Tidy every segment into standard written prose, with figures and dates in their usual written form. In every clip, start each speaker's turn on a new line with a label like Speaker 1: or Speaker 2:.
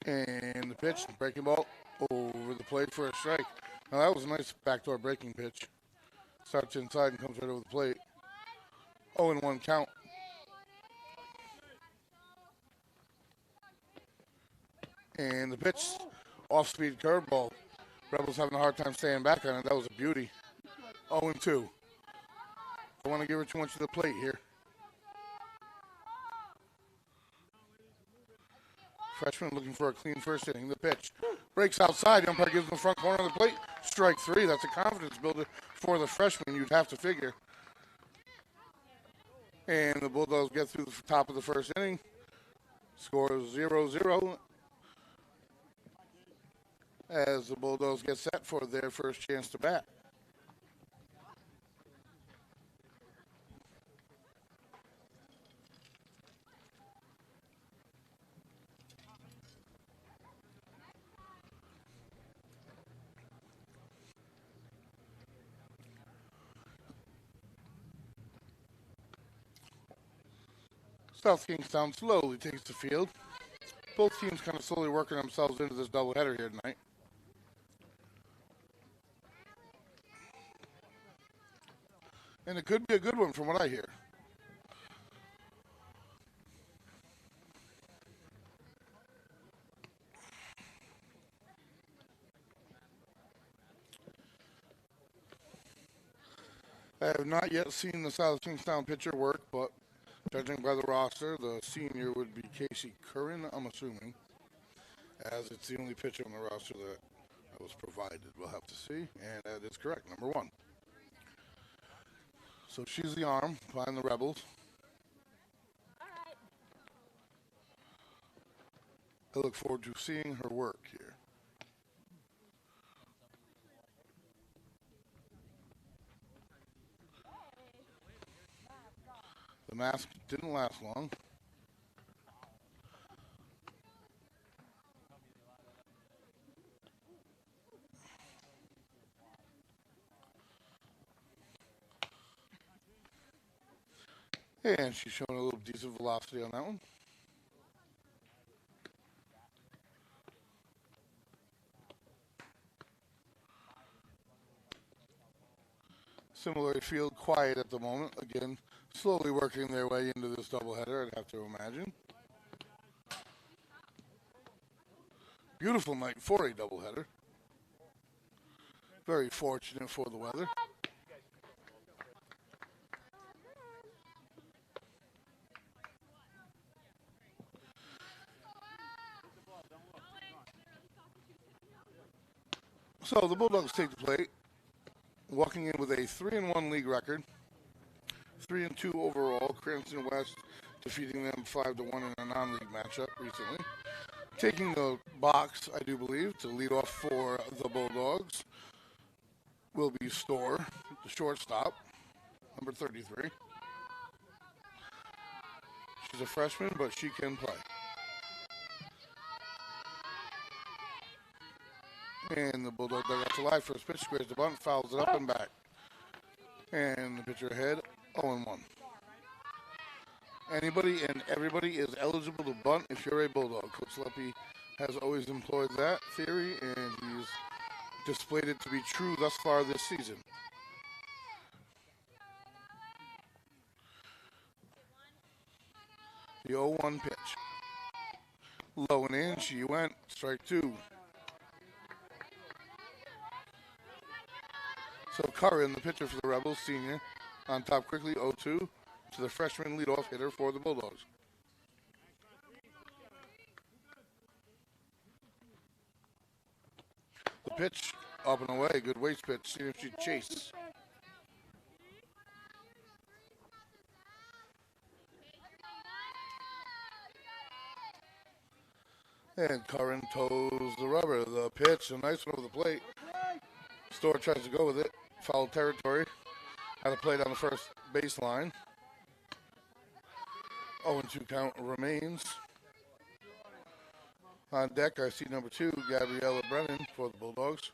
Speaker 1: And the pitch, breaking ball over the plate for a strike. Now that was a nice backdoor breaking pitch. Starts inside and comes right over the plate. 0-1 count. And the pitch, off-speed curveball. Rebels having a hard time staying back on it. That was a beauty. 0-2. Don't want to give her too much of the plate here. Freshman looking for a clean first inning. The pitch breaks outside. The umpire gives him the front corner of the plate. Strike three. That's a confidence builder for the freshman, you'd have to figure. And the Bulldogs get through the top of the first inning. Score 0-0 as the Bulldogs get set for their first chance to bat. South Kingstown slowly takes the field. Both teams kind of slowly working themselves into this doubleheader here tonight. And it could be a good one from what I hear. I have not yet seen the South Kingstown pitcher work, but judging by the roster, the senior would be Casey Curran, I'm assuming, as it's the only pitcher on the roster that I was provided. We'll have to see, and that is correct, number one. So she's the arm behind the Rebels. I look forward to seeing her work here. The mask didn't last long. And she's showing a little decent velocity on that one. Similarly, field quiet at the moment. Again, slowly working their way into this doubleheader, I'd have to imagine. Beautiful night for a doubleheader. Very fortunate for the weather. So the Bulldogs take the plate, walking in with a 3-1 league record, 3-2 overall. Cranston West defeating them 5-1 in a non-league matchup recently. Taking the box, I do believe, to lead off for the Bulldogs will be Storr, the shortstop, number 33. She's a freshman, but she can play. And the Bulldog dugouts alive. First pitch, squares the bunt, fouls it up and back. And the pitcher ahead, 0-1. Anybody and everybody is eligible to bunt if you're a Bulldog. Coach Leppy has always employed that theory, and he's displayed it to be true thus far this season. The 0-1 pitch. Low and in, she went, strike two. So Curran, the pitcher for the Rebels, senior, on top quickly, 0-2 to the freshman leadoff hitter for the Bulldogs. The pitch up and away, good waist pitch, see if she chases. And Curran toes the rubber. The pitch, a nice one over the plate. Storr tries to go with it. Foul territory. Had a play down the first baseline. 0-2 count remains. On deck, I see number 2, Gabriella Brennan for the Bulldogs.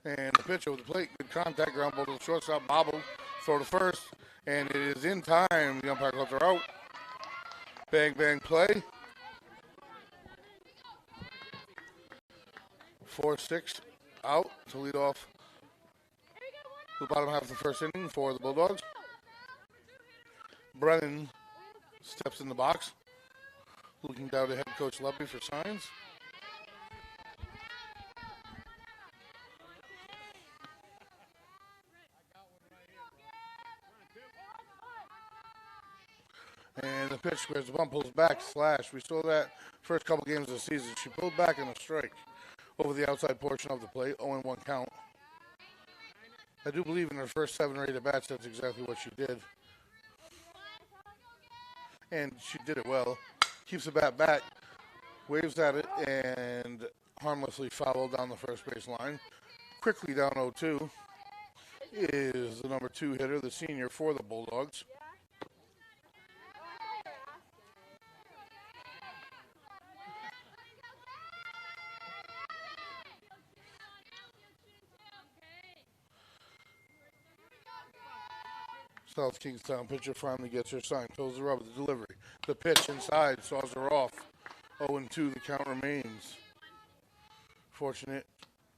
Speaker 1: And the pitch over the plate. Good contact. Ground ball to the shortstop. Bobble. Throw to first. And it is in time. The umpire calls her out. Bang, bang play. 4-6 out to lead off the bottom half of the first inning for the Bulldogs. Brennan steps in the box, looking down to head coach Levy for signs. And the pitch squares the bump, pulls back, slash. We saw that first couple games of the season. She pulled back in a strike over the outside portion of the plate, 0-1 count. I do believe in her first 7 or 8 at-bats, that's exactly what she did. And she did it well. Keeps the bat back, waves at it, and harmlessly fouled down the first base line. Quickly down 0-2 is the number 2 hitter, the senior for the Bulldogs. South Kingstown pitcher finally gets her sign, toes the rubber, the delivery. The pitch inside, saws her off. 0-2, the count remains. Fortunate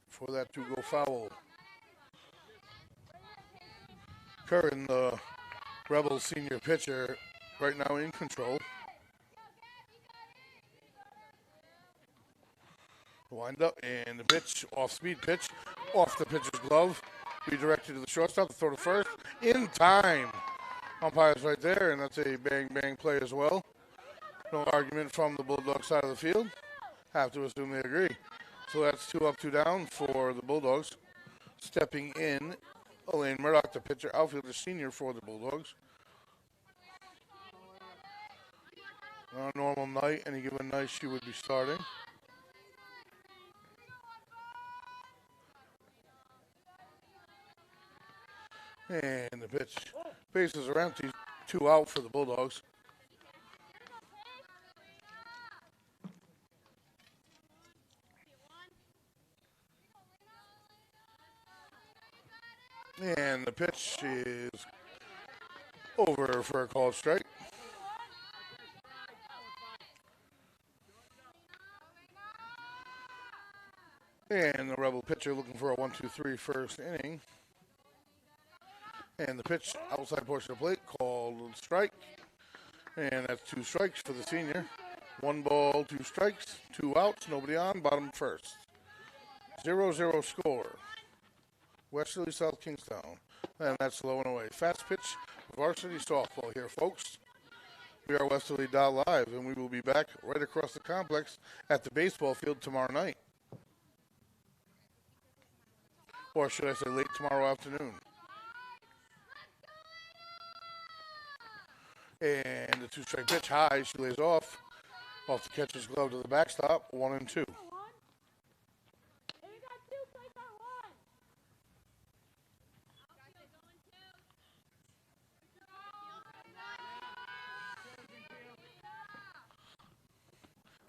Speaker 1: for that to go foul. Curran, the Rebels senior pitcher, right now in control. Wind up, and the pitch, off-speed pitch, off the pitcher's glove. Redirected to the shortstop, to throw to first, in time. Umpire's right there, and that's a bang-bang play as well. No argument from the Bulldog side of the field. Have to assume they agree. So that's 2 up, 2 down for the Bulldogs. Stepping in, Elaine Murdoch, the pitcher, outfielder, senior for the Bulldogs. On a normal night, any given night, she would be starting. And the pitch. Bases are empty. 2 out for the Bulldogs. And the pitch is over for a called strike. And the Rebel pitcher looking for a 1-2-3 first inning. And the pitch outside portion of the plate called strike. And that's 2 strikes for the senior. 1 ball, 2 strikes, 2 outs, nobody on, bottom first. 0-0 score. Westerly, South Kingstown. And that's low and away. Fast pitch, varsity softball here, folks. We are Westerly.live, and we will be back right across the complex at the baseball field tomorrow night. Or should I say late tomorrow afternoon. And the 2-strike pitch high, she lays off the catcher's glove to the backstop, 1-2.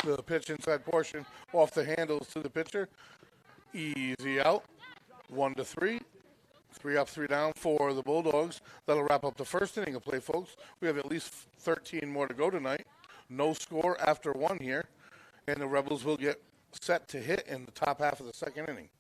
Speaker 1: The pitch inside portion off the handles to the pitcher. Easy out. 1-3. 3 up, 3 down for the Bulldogs. That'll wrap up the first inning of play, folks. We have at least 13 more to go tonight. No score after 1 here. And the Rebels will get set to hit in the top half of the second inning.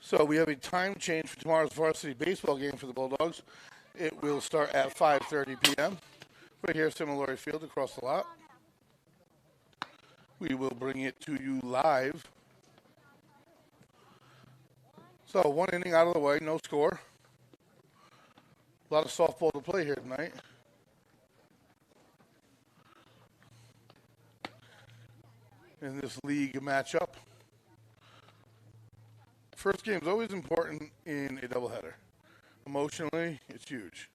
Speaker 1: So we have a time change for tomorrow's varsity baseball game for the Bulldogs. It will start at 5:30 p.m. right here at Seminole Field across the lot. We will bring it to you live. So 1 inning out of the way, no score. A lot of softball to play here tonight. In this league matchup. First game is always important in a doubleheader. Emotionally, it's huge.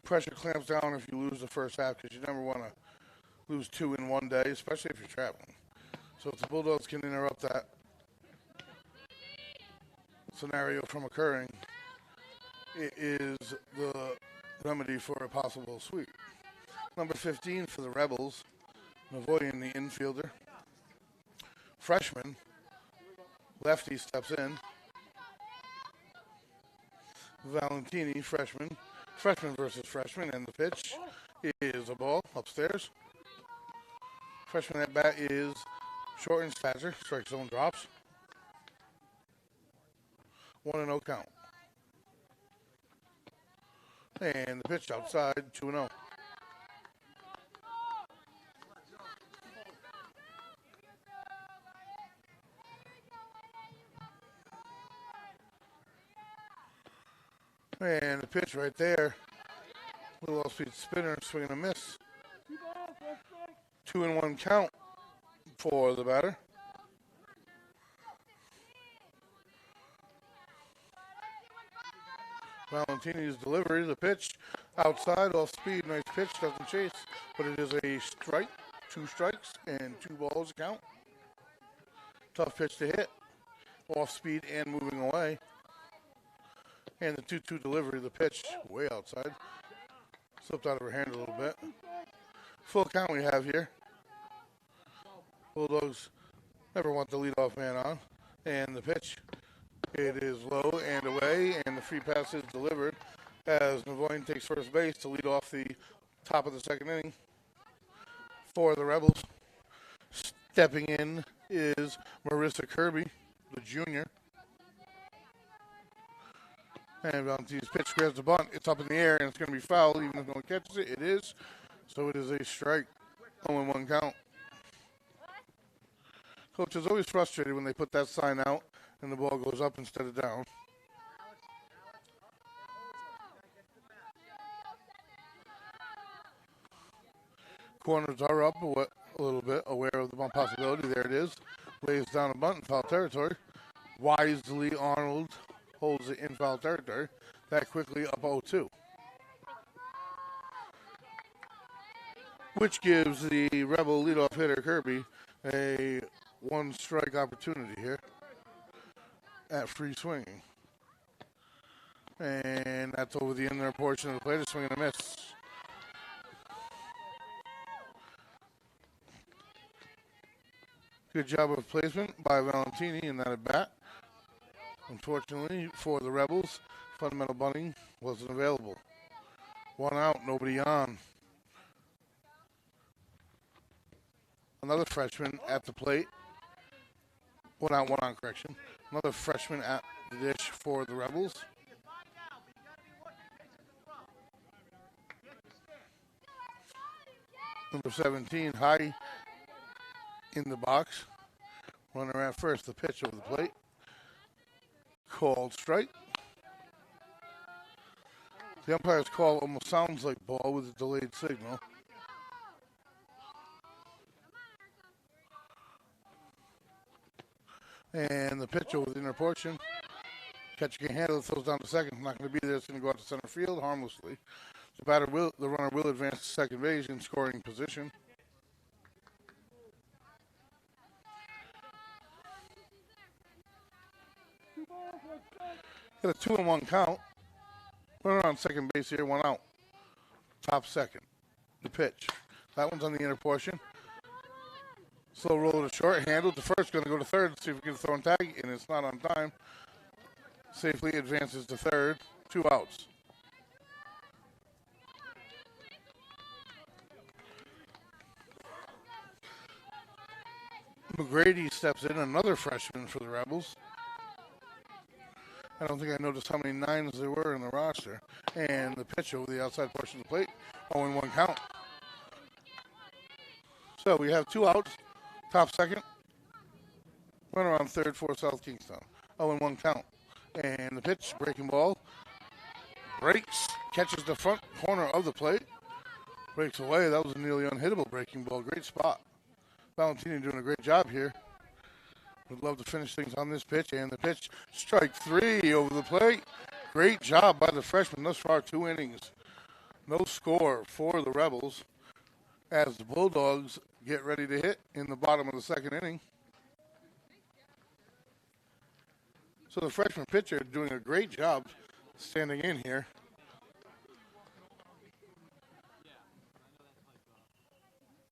Speaker 1: Pressure clamps down if you lose the first half because you never want to lose 2 in one day, especially if you're traveling. So if the Bulldogs can interrupt that scenario from occurring, it is the remedy for a possible sweep. Number 15 for the Rebels, Navoyan, the infielder. Freshman, lefty, steps in. Valentini, freshman. Freshman versus freshman, and the pitch is a ball upstairs. Freshman at bat is short in stature, strike zone drops. 1-0 count. And the pitch outside, 2-0. And the pitch right there. Little off-speed spinner, swing and a miss. 2-1 count for the batter. Valentini's delivery, the pitch outside, off speed, nice pitch, doesn't chase, but it is a strike, 2 strikes, and 2 balls count. Tough pitch to hit, off speed and moving away. And the 2-2 delivery, the pitch way outside. Slipped out of her hand a little bit. Full count we have here. Bulldogs never want the leadoff man on. And the pitch, it is low and away, and the free pass is delivered as Navoyan takes first base to lead off the top of the second inning for the Rebels. Stepping in is Marissa Kirby, the junior. And Valentini's pitch grabs the bunt. It's up in the air, and it's going to be foul, even if no one catches it. It is. So it is a strike. 0-1 count. Coach is always frustrated when they put that sign out and the ball goes up instead of down. Corners are up a little bit, aware of the bunt possibility. There it is. Lays down a bunt in foul territory. Wisely, Arnold holds it in foul territory. That quickly up 0-2. Which gives the Rebel leadoff hitter Kirby a 1-strike opportunity here at free swinging. And that's over the inner portion of the plate, a swing and a miss. Good job of placement by Valentini in that at bat. Unfortunately for the Rebels, fundamental bunting wasn't available. 1 out, nobody on. Another freshman at the plate. 1 out, 1 on, correction. Another freshman at the dish for the Rebels. Number 17, high in the box. Runner at first, the pitch over the plate. Called strike. The umpire's call almost sounds like ball with a delayed signal. And the pitch over the inner portion. Catcher can handle it, throws down to second. Not going to be there. It's going to go out to center field harmlessly. The runner will advance to second base in scoring position. Got a 2-1 count. Runner on second base here, 1 out. Top second. The pitch. That one's on the inner portion. Slow roll to short, handled. The first going to go to third, see if we can throw and tag, and it's not on time. Safely advances to third. 2 outs. McGrady steps in, another freshman for the Rebels. I don't think I noticed how many 9s there were in the roster. And the pitch over the outside portion of the plate. 0-1 count. So we have 2 outs. Top second. Runner on third for South Kingstown. 0-1 count. And the pitch, breaking ball. Breaks. Catches the front corner of the plate. Breaks away. That was a nearly unhittable breaking ball. Great spot. Valentini doing a great job here. Would love to finish things on this pitch. And the pitch, strike 3 over the plate. Great job by the freshman thus far, 2 innings. No score for the Rebels as the Bulldogs get ready to hit in the bottom of the second inning. So the freshman pitcher doing a great job standing in here.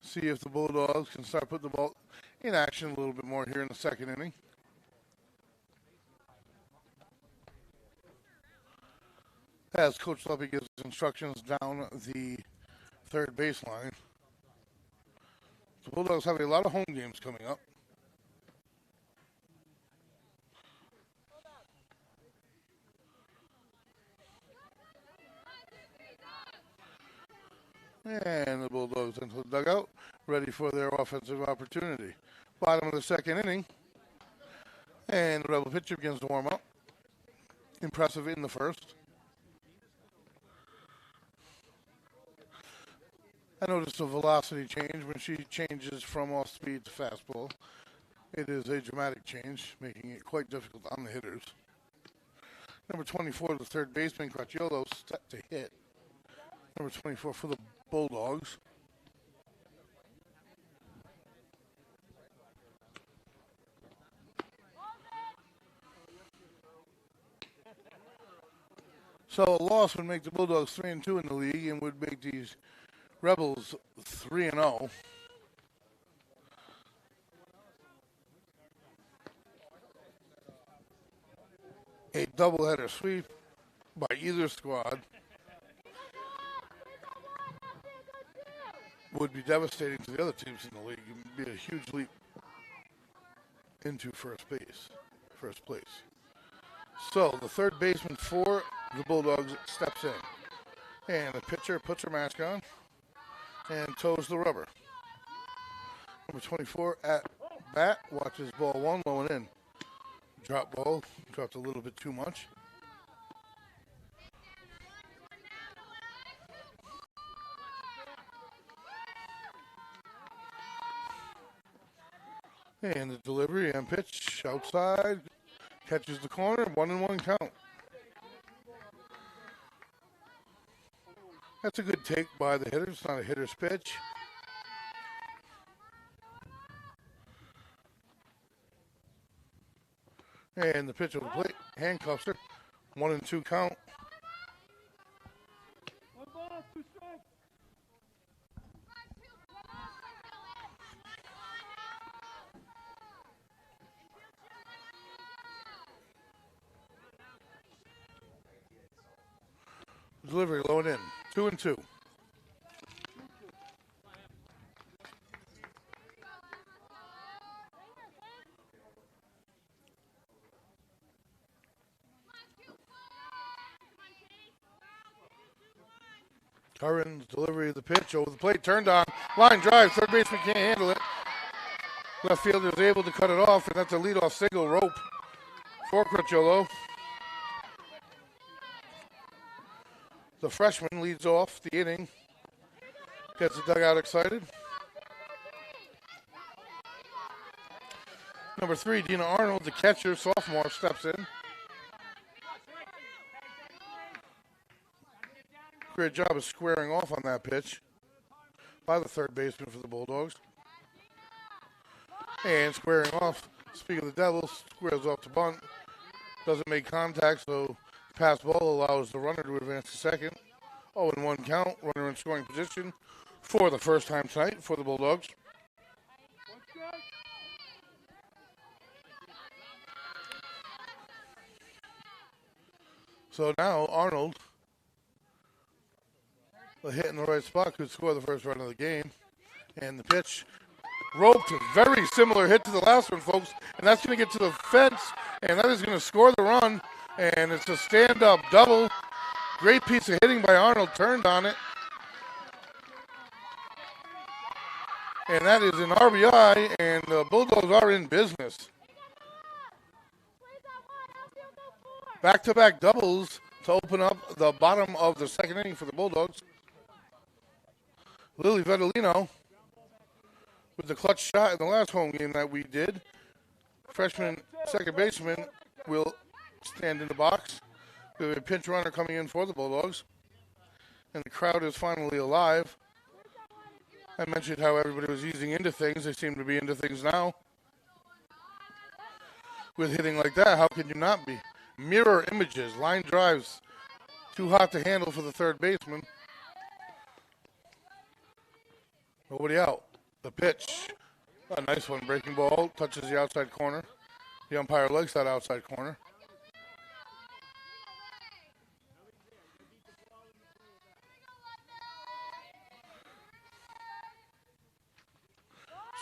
Speaker 1: See if the Bulldogs can start putting the ball in action a little bit more here in the second inning. As Coach Luppy gives instructions down the third baseline. The Bulldogs have a lot of home games coming up. And the Bulldogs into the dugout, ready for their offensive opportunity. Bottom of the second inning. And the Rebel pitcher begins to warm up. Impressive in the first. I noticed a velocity change when she changes from off speed to fastball. It is a dramatic change, making it quite difficult on the hitters. Number 24, the third baseman, Cracciolo, set to hit. Number 24 for the Bulldogs. So a loss would make the Bulldogs 3-2 in the league and would make these Rebels 3-0. A doubleheader sweep by either squad would be devastating to the other teams in the league. It would be a huge leap into first place. So the third baseman for the Bulldogs steps in. And the pitcher puts her mask on and toes the rubber. Number 24 at bat, watches ball one, low and in. Drop ball, dropped a little bit too much. And the delivery and pitch outside, catches the corner, 1-1 count. That's a good take by the hitter. It's not a hitter's pitch. And the pitch of the plate handcuffs her. 1-2 count. Delivery low and in. 2-2. Curran's delivery of the pitch over the plate, turned on. Line drive, third baseman can't handle it. Left fielder is able to cut it off, and that's a leadoff single rope for Cracciolo. The freshman leads off the inning. Gets the dugout excited. Number 3, Dina Arnold, the catcher, sophomore, steps in. Great job of squaring off on that pitch by the third baseman for the Bulldogs. And squaring off, speak of the Devils, squares off the bunt. Doesn't make contact, so pass ball allows the runner to advance to second. 0-1 count, runner in scoring position for the first time tonight for the Bulldogs. So now Arnold, a hit in the right spot, could score the first run of the game. And the pitch roped, a very similar hit to the last one, folks. And that's going to get to the fence, and that is going to score the run. And it's a stand-up double. Great piece of hitting by Arnold, turned on it. And that is an RBI, and the Bulldogs are in business. Back-to-back doubles to open up the bottom of the second inning for the Bulldogs. Lily Vedolino with the clutch shot in the last home game that we did. Freshman second baseman will stand in the box. We have a pinch runner coming in for the Bulldogs. and the crowd is finally alive. I mentioned how everybody was easing into things. They seem to be into things now. With hitting like that, how can you not be? Mirror images, line drives, too hot to handle for the third baseman. Nobody out. The pitch, a nice one. Breaking ball, touches the outside corner. The umpire likes that outside corner.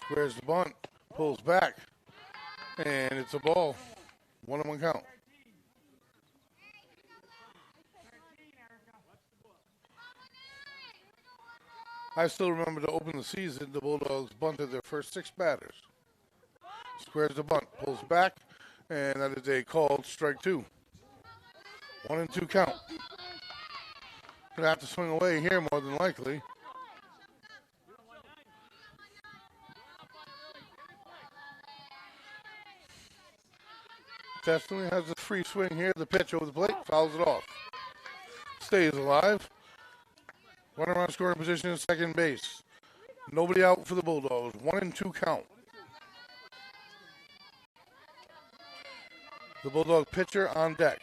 Speaker 1: Squares the bunt, pulls back, and it's a ball. 1-1 count. I still remember to open the season, the Bulldogs bunted their first 6 batters. Squares the bunt, pulls back, and that is a called strike 2. 1-2 count. Gonna have to swing away here more than likely. Definitely has a free swing here. The pitch over the plate, fouls it off. Stays alive. Runner on scoring position in second base. Nobody out for the Bulldogs. 1-2 count. The Bulldog pitcher on deck.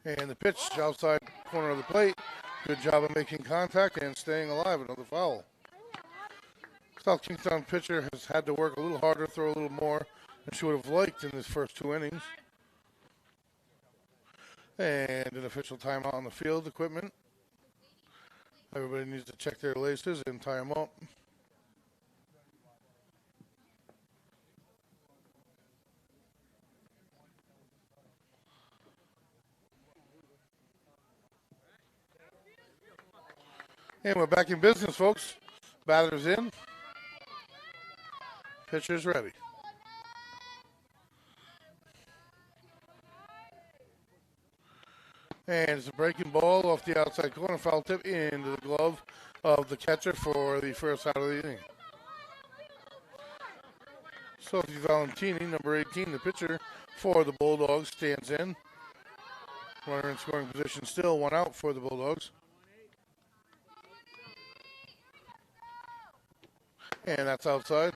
Speaker 1: And the pitch outside corner of the plate. Good job of making contact and staying alive. Another foul. South Kingstown pitcher has had to work a little harder, throw a little more than she would have liked in his first 2 innings. And an official timeout on the field equipment. Everybody needs to check their laces and tie them up. And we're back in business, folks. Batters in. Pitcher's ready. And it's a breaking ball off the outside corner, foul tip into the glove of the catcher for the first out of the inning. Sophie Valentini, number 18, the pitcher for the Bulldogs, stands in. Runner in scoring position still, 1 out for the Bulldogs. And that's outside.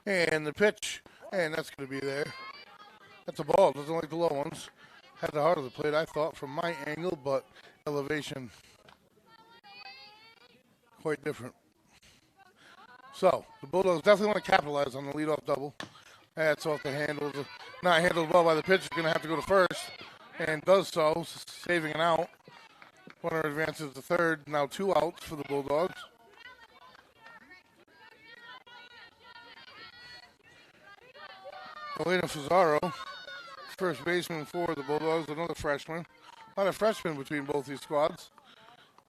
Speaker 1: And the pitch, and that's going to be there. That's a ball, doesn't like the low ones. Had the heart of the plate, I thought, from my angle, but elevation quite different. So, the Bulldogs definitely want to capitalize on the leadoff double. That's off the handle. Not handled well by the pitcher. Going to have to go to first, and does so, saving an out. Runner advances to third. Now 2 outs for the Bulldogs. Elena Fazaro, first baseman for the Bulldogs, another freshman. A lot of freshmen between both these squads.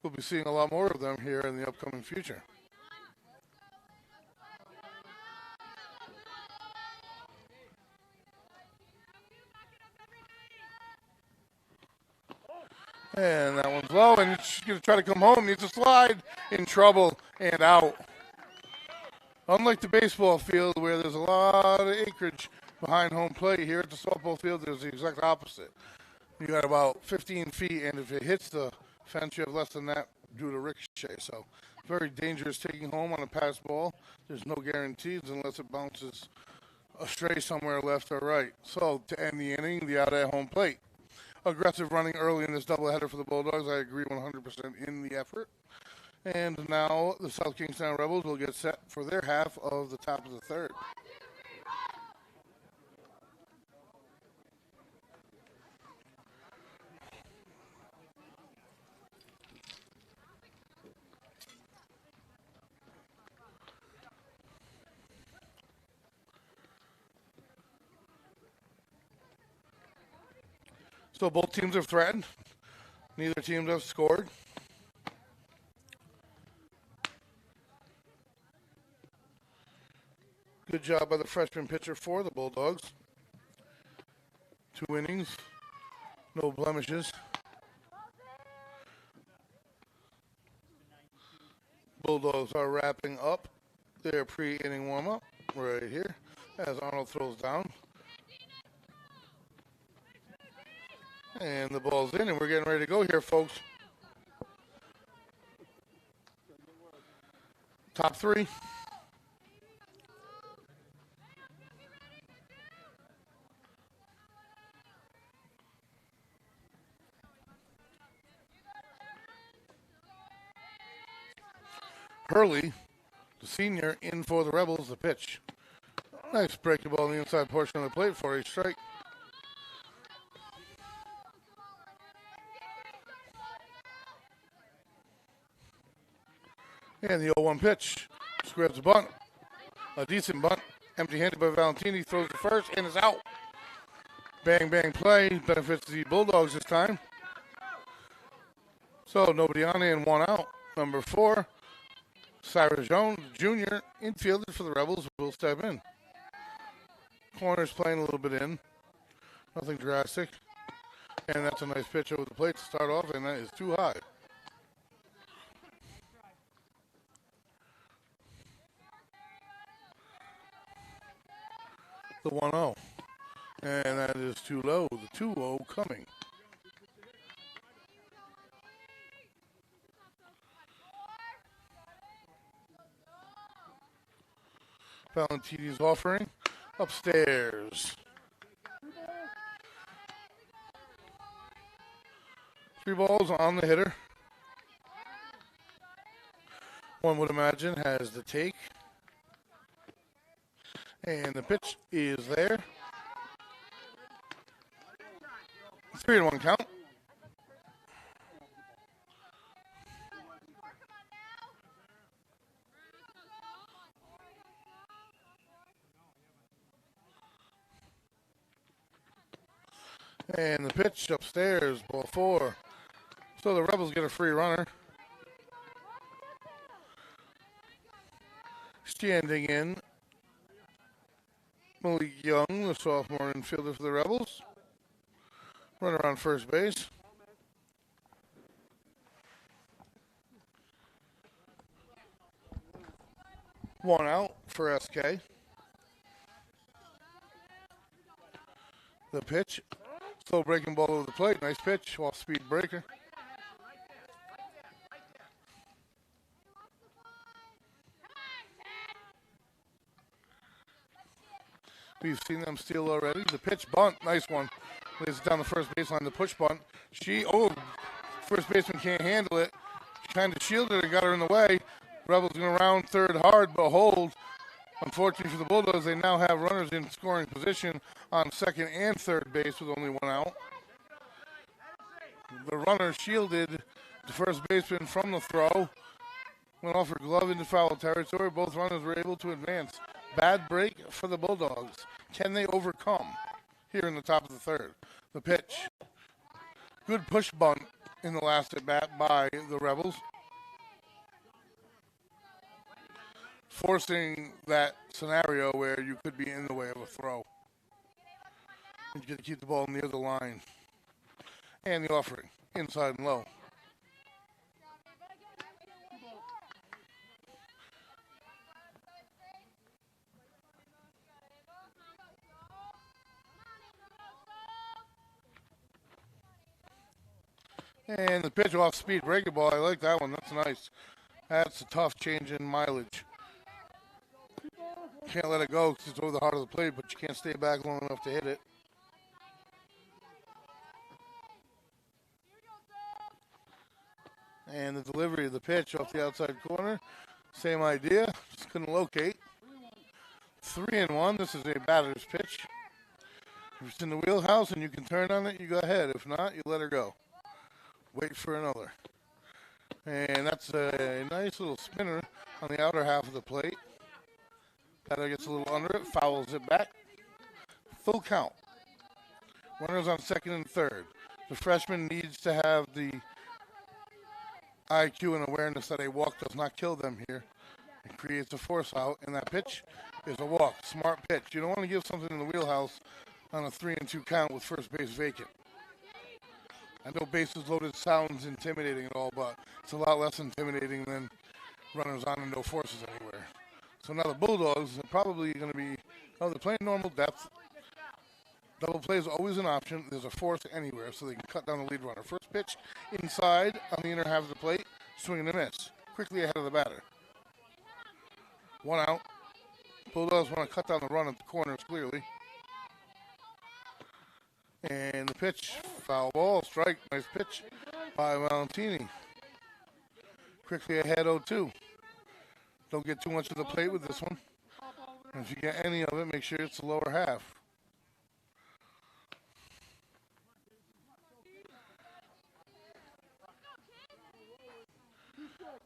Speaker 1: We'll be seeing a lot more of them here in the upcoming future. And that one's low, and she's going to try to come home. Needs a slide. In trouble and out. Unlike the baseball field where there's a lot of acreage behind home plate, here at the softball field there's the exact opposite. You got about 15 feet, and if it hits the fence, you have less than that due to ricochet. So very dangerous taking home on a pass ball. There's no guarantees unless it bounces astray somewhere left or right. So to end the inning, the out at home plate. Aggressive running early in this doubleheader for the Bulldogs. I agree 100% in the effort. And now the South Kingstown Rebels will get set for their half of the top of the third. So both teams have threatened. Neither team have scored. Good job by the freshman pitcher for the Bulldogs. 2 innings, no blemishes. Bulldogs are wrapping up their pre-inning warm-up right here as Arnold throws down. And the ball's in, and we're getting ready to go here, folks. Top three. Hurley, the senior, in for the Rebels, the pitch. Nice breaking ball on the inside portion of the plate for a strike. And the 0-1 pitch. Grabs a bunt. A decent bunt. Empty-handed by Valentini. Throws to first and is out. Bang, bang play. Benefits the Bulldogs this time. So nobody on and one out. Number 4, Cyrus Jones, Jr., infielder for the Rebels, will step in. Corner's playing a little bit in. Nothing drastic. And that's a nice pitch over the plate to start off, and that is too high. The 1-0. And that is too low. The 2-0 coming. Valentini's offering. Upstairs. 3 balls on the hitter. One would imagine has the take. And the pitch is there. 3-1 count. And the pitch upstairs, ball 4. So the Rebels get a free runner. Standing in, Malik Young, the sophomore infielder for the Rebels. Runner on first base. One out for SK. The pitch. Slow breaking ball over the plate. Nice pitch. Off-speed breaker. We've seen them steal already. The pitch bunt. Nice one. Lays it down the first baseline. The push bunt. First baseman can't handle it. Trying to shield it and got her in the way. Rebels going to round third hard, but hold. Unfortunately for the Bulldogs, they now have runners in scoring position on second and third base with only 1 out. The runner shielded the first baseman from the throw. Went off her glove into foul territory. Both runners were able to advance. Bad break for the Bulldogs. Can they overcome here in the top of the third? The pitch. Good push bunt in the last at bat by the Rebels. Forcing that scenario where you could be in the way of a throw. You get to keep the ball near the line. And the offering, inside and low. And the pitch off speed breaking ball. I like that one. That's nice. That's a tough change in mileage. Can't let it go because it's over the heart of the plate, but you can't stay back long enough to hit it. And the delivery of the pitch off the outside corner. Same idea. Just couldn't locate. 3-1. This is a batter's pitch. If it's in the wheelhouse and you can turn on it, you go ahead. If not, you let her go. Wait for another. And that's a nice little spinner on the outer half of the plate. Batter gets a little under it, fouls it back. Full count. Runners on second and third. The freshman needs to have the IQ and awareness that a walk does not kill them here. It creates a force out, and that pitch is a walk. Smart pitch. You don't want to give something in the wheelhouse on a 3-2 count with first base vacant. I know bases loaded sounds intimidating and all, but it's a lot less intimidating than runners on and no forces anywhere. So now the Bulldogs are probably going to be, oh, they're playing normal depth. Double play is always an option. There's a force anywhere, so they can cut down the lead runner. First pitch inside on the inner half of the plate, swing and a miss. Quickly ahead of the batter. 1 out. Bulldogs want to cut down the run at the corners clearly. And the pitch, foul ball, strike. Nice pitch by Valentini. Quickly ahead 0-2. Don't get too much of the plate with this one. And if you get any of it, make sure it's the lower half.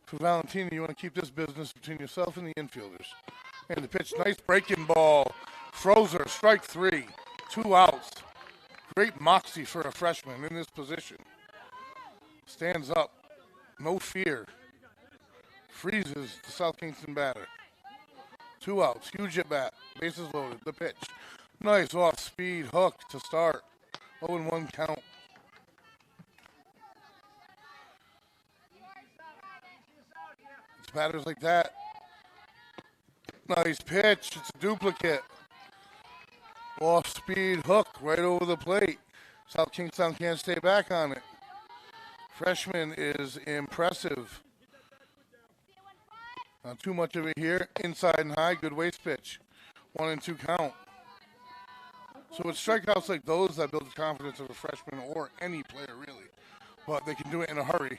Speaker 1: For Valentini, you want to keep this business between yourself and the infielders. And the pitch, nice breaking ball. Frozer, strike 3. 2 outs. Great moxie for a freshman in this position. Stands up. No fear. Freezes the South Kingston batter. 2 outs. Huge at bat. Bases loaded. The pitch. Nice off-speed hook to start. 0-1 count. It's batters like that. Nice pitch. It's a duplicate. Off-speed hook right over the plate. South Kingstown can't stay back on it. Freshman is impressive. Not too much of it here. Inside and high. Good waist pitch. 1-2 count. So it's strikeouts like those that build the confidence of a freshman or any player really. But they can do it in a hurry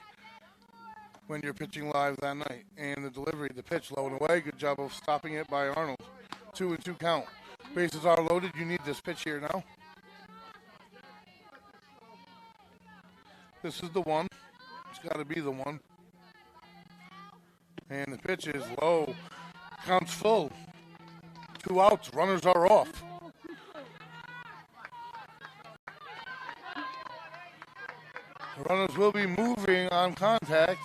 Speaker 1: when you're pitching live that night. And the delivery, the pitch low and away. Good job of stopping it by Arnold. 2-2 count. Bases are loaded. You need this pitch here now. This is the one. It's got to be the one. And the pitch is low. Counts full. 2 outs. Runners are off. The runners will be moving on contact.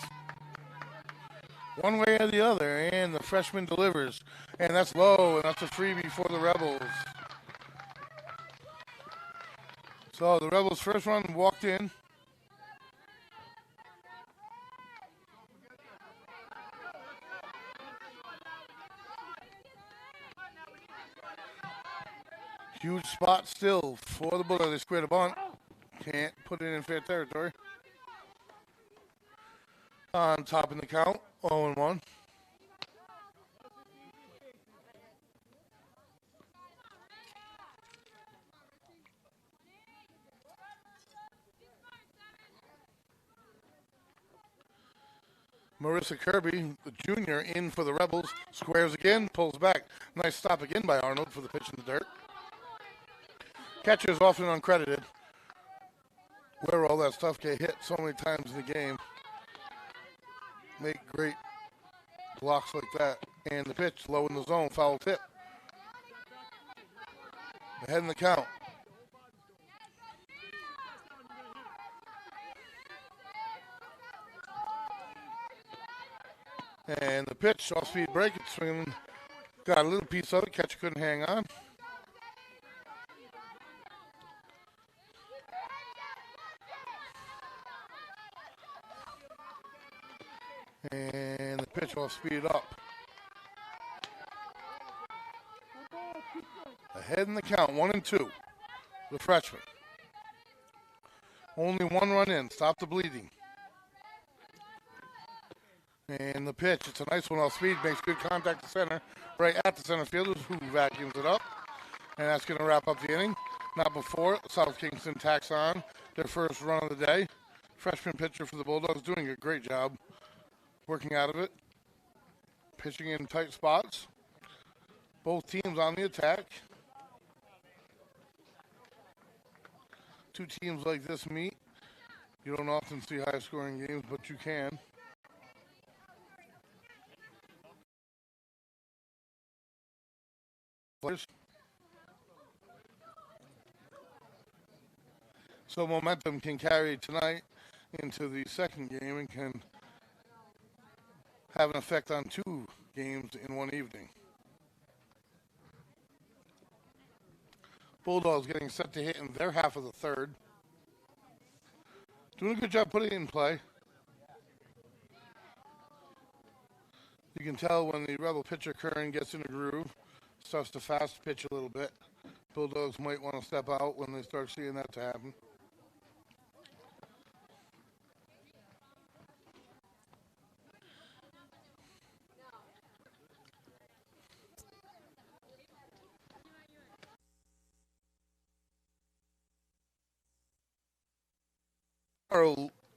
Speaker 1: One way or the other. And the freshman delivers. And that's low. And that's a freebie for the Rebels. So the Rebels' first run walked in. Huge spot still for the Bulldogs. They squared a bunt. Can't put it in fair territory. On top in the count, 0-1. Marissa Kirby, the junior, in for the Rebels. Squares again, pulls back. Nice stop again by Arnold for the pitch in the dirt. Catcher is often uncredited. Where all that stuff get hit so many times in the game. Make great blocks like that. And the pitch low in the zone, foul tip. Ahead in the count. And the pitch, off-speed break, it's swinging. Got a little piece of it, catcher couldn't hang on. And the pitch off speed up. Ahead in the count, 1-2. The freshman. Only 1 run in. Stop the bleeding. And the pitch, it's a nice one off speed. Makes good contact to center. Right at the center fielders who vacuums it up. And that's going to wrap up the inning. Not before South Kingston tacks on their first run of the day. Freshman pitcher for the Bulldogs doing a great job. Working out of it, pitching in tight spots. Both teams on the attack. 2 teams like this meet. You don't often see high-scoring games, but you can. So momentum can carry tonight into the second game and can have an effect on 2 games in one evening. Bulldogs getting set to hit in their half of the third. Doing a good job putting it in play. You can tell when the Rebel pitcher Curran gets in a groove, starts to fast pitch a little bit. Bulldogs might want to step out when they start seeing that to happen.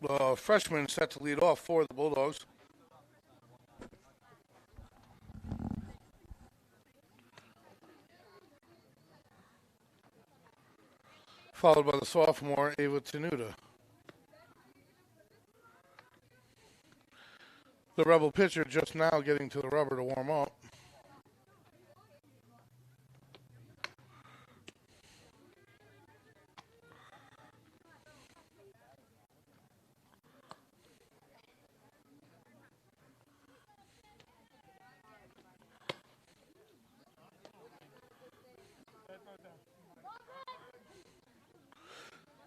Speaker 1: Our freshman set to lead off for the Bulldogs. Followed by the sophomore, Ava Tenuta. The Rebel pitcher just now getting to the rubber to warm up.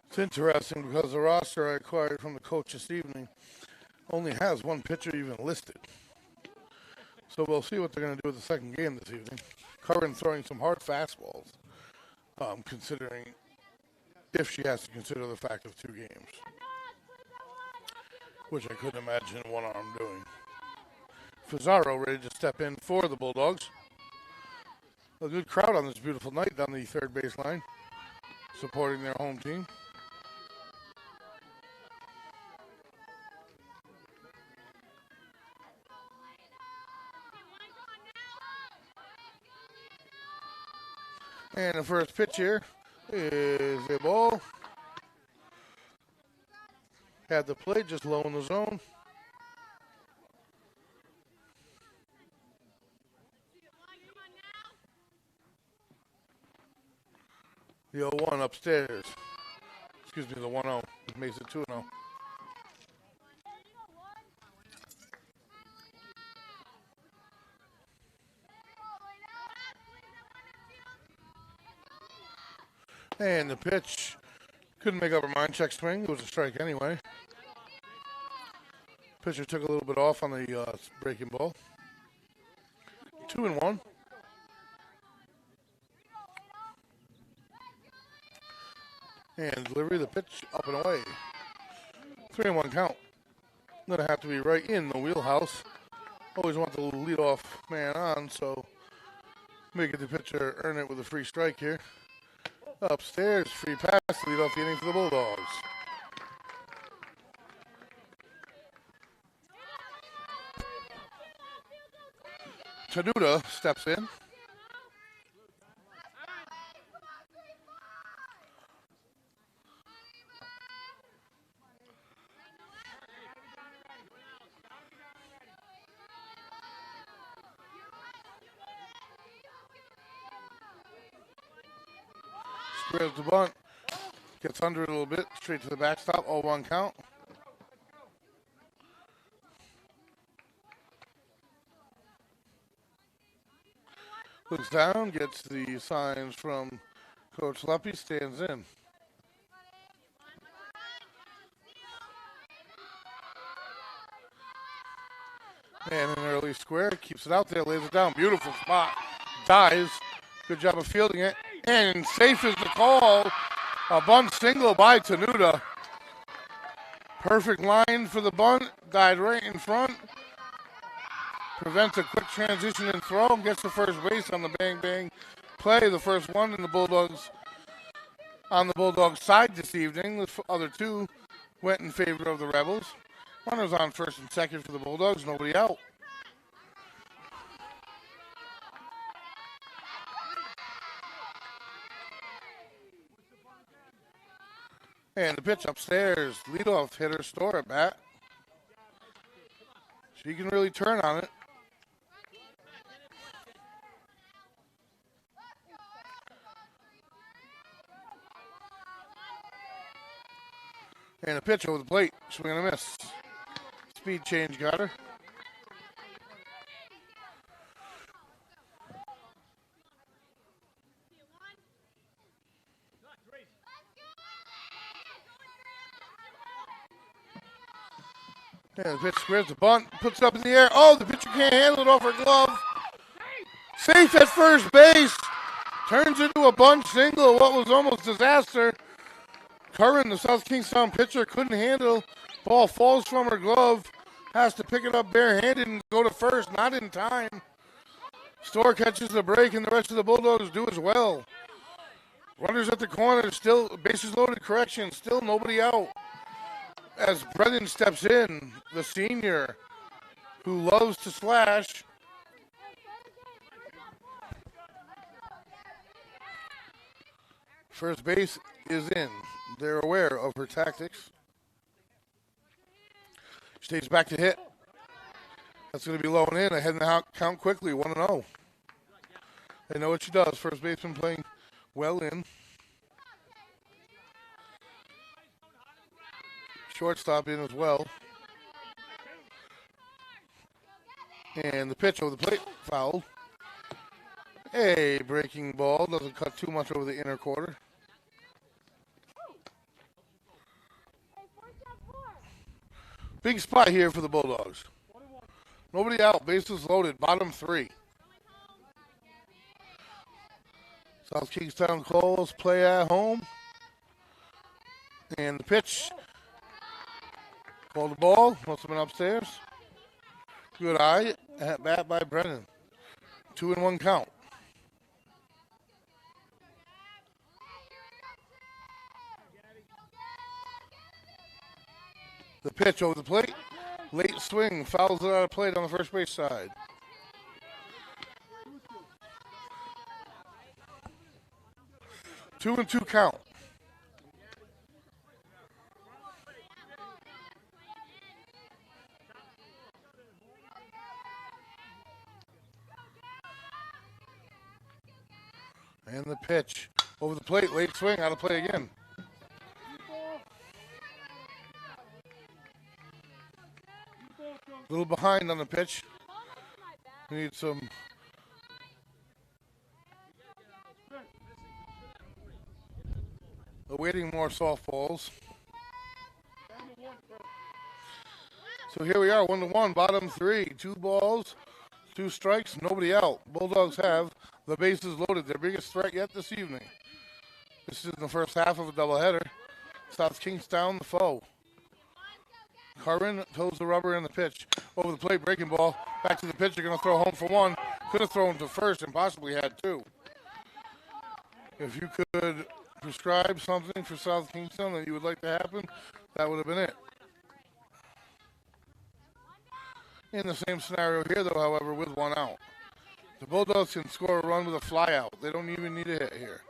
Speaker 1: It's interesting because the roster I acquired from the coach this evening only has one pitcher even listed. So we'll see what they're going to do with the second game this evening. Curran throwing some hard fastballs, considering if she has to consider the fact of 2 games, which I couldn't imagine one arm doing. Fazaro ready to step in for the Bulldogs. A good crowd on this beautiful night down the third baseline, supporting their home team. And the first pitch here is a ball. Had the plate just low in the zone. The 0-1 upstairs. Excuse me, the 1-0. It makes it 2-0. And the pitch couldn't make up her mind. Check swing. It was a strike anyway. Pitcher took a little bit off on the breaking ball. 2-1. And delivery, the pitch up and away. 3-1 count. Gonna have to be right in the wheelhouse. Always want the leadoff man on, so make it the pitcher earn it with a free strike here. Upstairs, free pass, lead off the inning for the Bulldogs. Tenuta steps in. Squares the bunt. Gets under it a little bit. Straight to the backstop. 0-1 count. Looks down. Gets the signs from Coach Lumpy. Stands in. And an early square. Keeps it out there. Lays it down. Beautiful spot. Dives. Good job of fielding it. And safe is the call. A bunt single by Tenuta. Perfect line for the bunt. Died right in front. Prevents a quick transition and throw. Gets to first base on the bang-bang play. The first one in the Bulldogs on the Bulldogs side this evening. The other 2 went in favor of the Rebels. Runners on first and second for the Bulldogs. Nobody out. And the pitch upstairs. Leadoff hitter, Store at bat. She can really turn on it. And a pitch over the plate. Swing and a miss. Speed change got her. And the pitch squares the bunt, puts it up in the air. Oh, the pitcher can't handle it off her glove. Safe at first base. Turns into a bunt single. What was almost disaster. Curran, the South Kingstown pitcher, couldn't handle. Ball falls from her glove. Has to pick it up barehanded and go to first. Not in time. Storr catches the break, and the rest of the Bulldogs do as well. Runners at the corner, still bases loaded, correction, still nobody out. As Brennan steps in, the senior, who loves to slash. First base is in. They're aware of her tactics. Stays back to hit. That's going to be low and in. Ahead in the count quickly, 1-0. They know what she does. First baseman playing well in. Shortstop in as well. And the pitch over the plate, foul. A breaking ball, doesn't cut too much over the inner quarter. Big spot here for the Bulldogs. Nobody out, bases loaded, bottom 3. South Kingstown calls play at home. And the pitch. Called the ball, must have been upstairs. Good eye, at bat by Brennan. 2-1 count. The pitch over the plate. Late swing, fouls it out of plate on the first base side. 2-2 count. And the pitch over the plate, late swing, out of play again. A little behind on the pitch. Need some awaiting more softballs. So here we are, 1-1, bottom 3. 2 balls, 2 strikes, nobody out. Bulldogs have the bases loaded, their biggest threat yet this evening. This is in the first half of a doubleheader. South Kingstown, the foe. Curran toes the rubber in the pitch. Over the plate, breaking ball. Back to the pitcher, going to throw home for 1. Could have thrown to first and possibly had 2. If you could prescribe something for South Kingstown that you would like to happen, that would have been it. In the same scenario here, though, however, with 1 out. The Bulldogs can score a run with a fly out. They don't even need a hit here.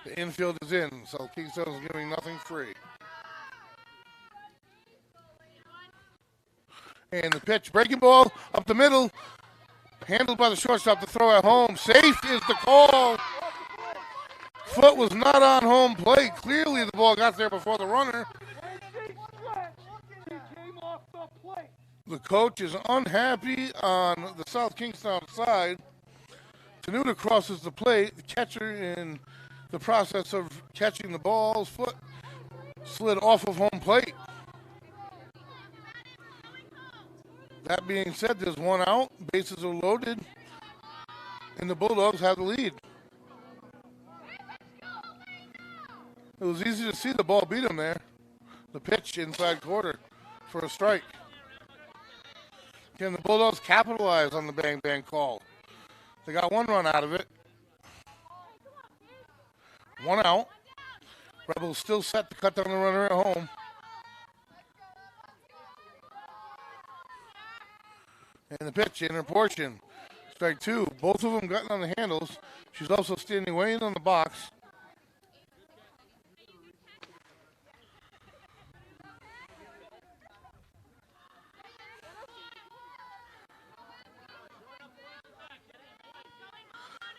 Speaker 1: The infield is in, so Kingstown is giving nothing free. And the pitch, breaking ball up the middle, handled by the shortstop to throw at home. Safe is the call. Foot was not on home plate. Clearly the ball got there before the runner. The coach is unhappy on the South Kingstown side. Tenuta crosses the plate. The catcher, in the process of catching the ball's foot, slid off of home plate. That being said, there's 1 out. Bases are loaded. And the Bulldogs have the lead. It was easy to see the ball beat him there. The pitch inside quarter for a strike. Can the Bulldogs capitalize on the bang-bang call? They got 1 run out of it. 1 out. Rebels still set to cut down the runner at home. And the pitch, inner portion. Strike 2. Both of them gotten on the handles. She's also standing way in on the box.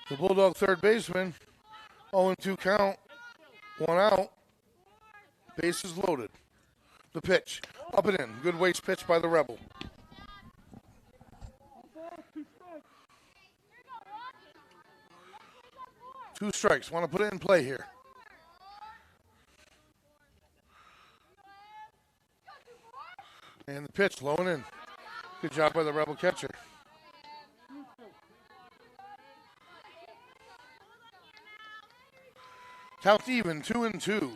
Speaker 1: The Bulldog third baseman, 0-2 count, 1 out. Bases loaded. The pitch, up and in. Good waste pitch by the Rebel. Two strikes. Want to put it in play here. And the pitch, low and in. Good job by the Rebel catcher. Count even, 2-2.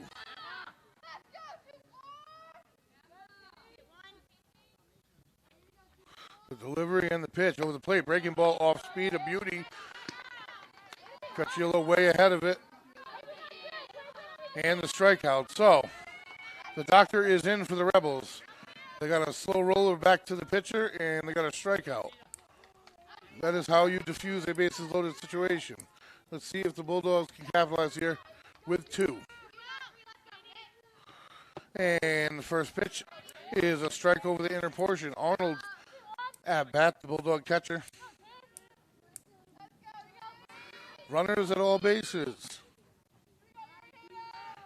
Speaker 1: The delivery and the pitch over the plate. Breaking ball off speed, a beauty. Cucciolo way ahead of it. And the strikeout. So, the doctor is in for the Rebels. They got a slow roller back to the pitcher, and they got a strikeout. That is how you defuse a bases loaded situation. Let's see if the Bulldogs can capitalize here with 2. And the first pitch is a strike over the inner portion. Arnold at bat, the Bulldog catcher. Runners at all bases.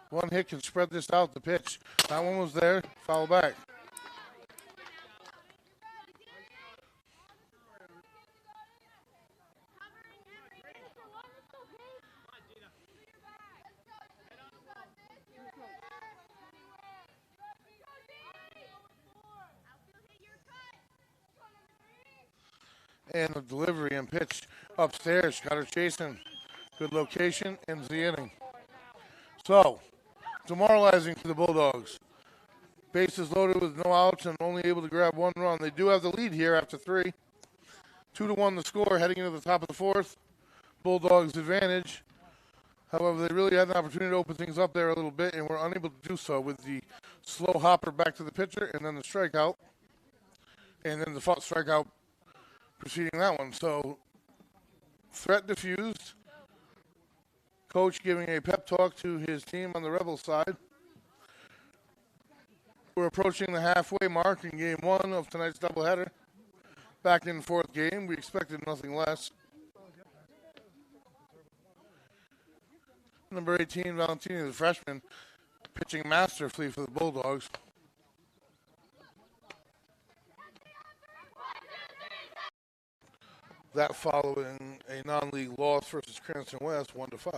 Speaker 1: One hit can spread this out. The pitch. That one was there. Foul back. And the delivery and pitch upstairs. Got her chasing. Good location. Ends the inning. So, demoralizing for the Bulldogs. Bases loaded with no outs and only able to grab 1 run. They do have the lead here after 3. 2-1 the score heading into the top of the 4th. Bulldogs advantage. However, they really had an opportunity to open things up there a little bit and were unable to do so with the slow hopper back to the pitcher and then the strikeout. And then the strikeout preceding that one. So, threat diffused. Coach giving a pep talk to his team on the Rebel side. We're approaching the halfway mark in game 1 of tonight's doubleheader. Back in the 4th game. We expected nothing less. Number 18, Valentini, the freshman, pitching masterfully for the Bulldogs. That following a non-league loss versus Cranston West, 1-5.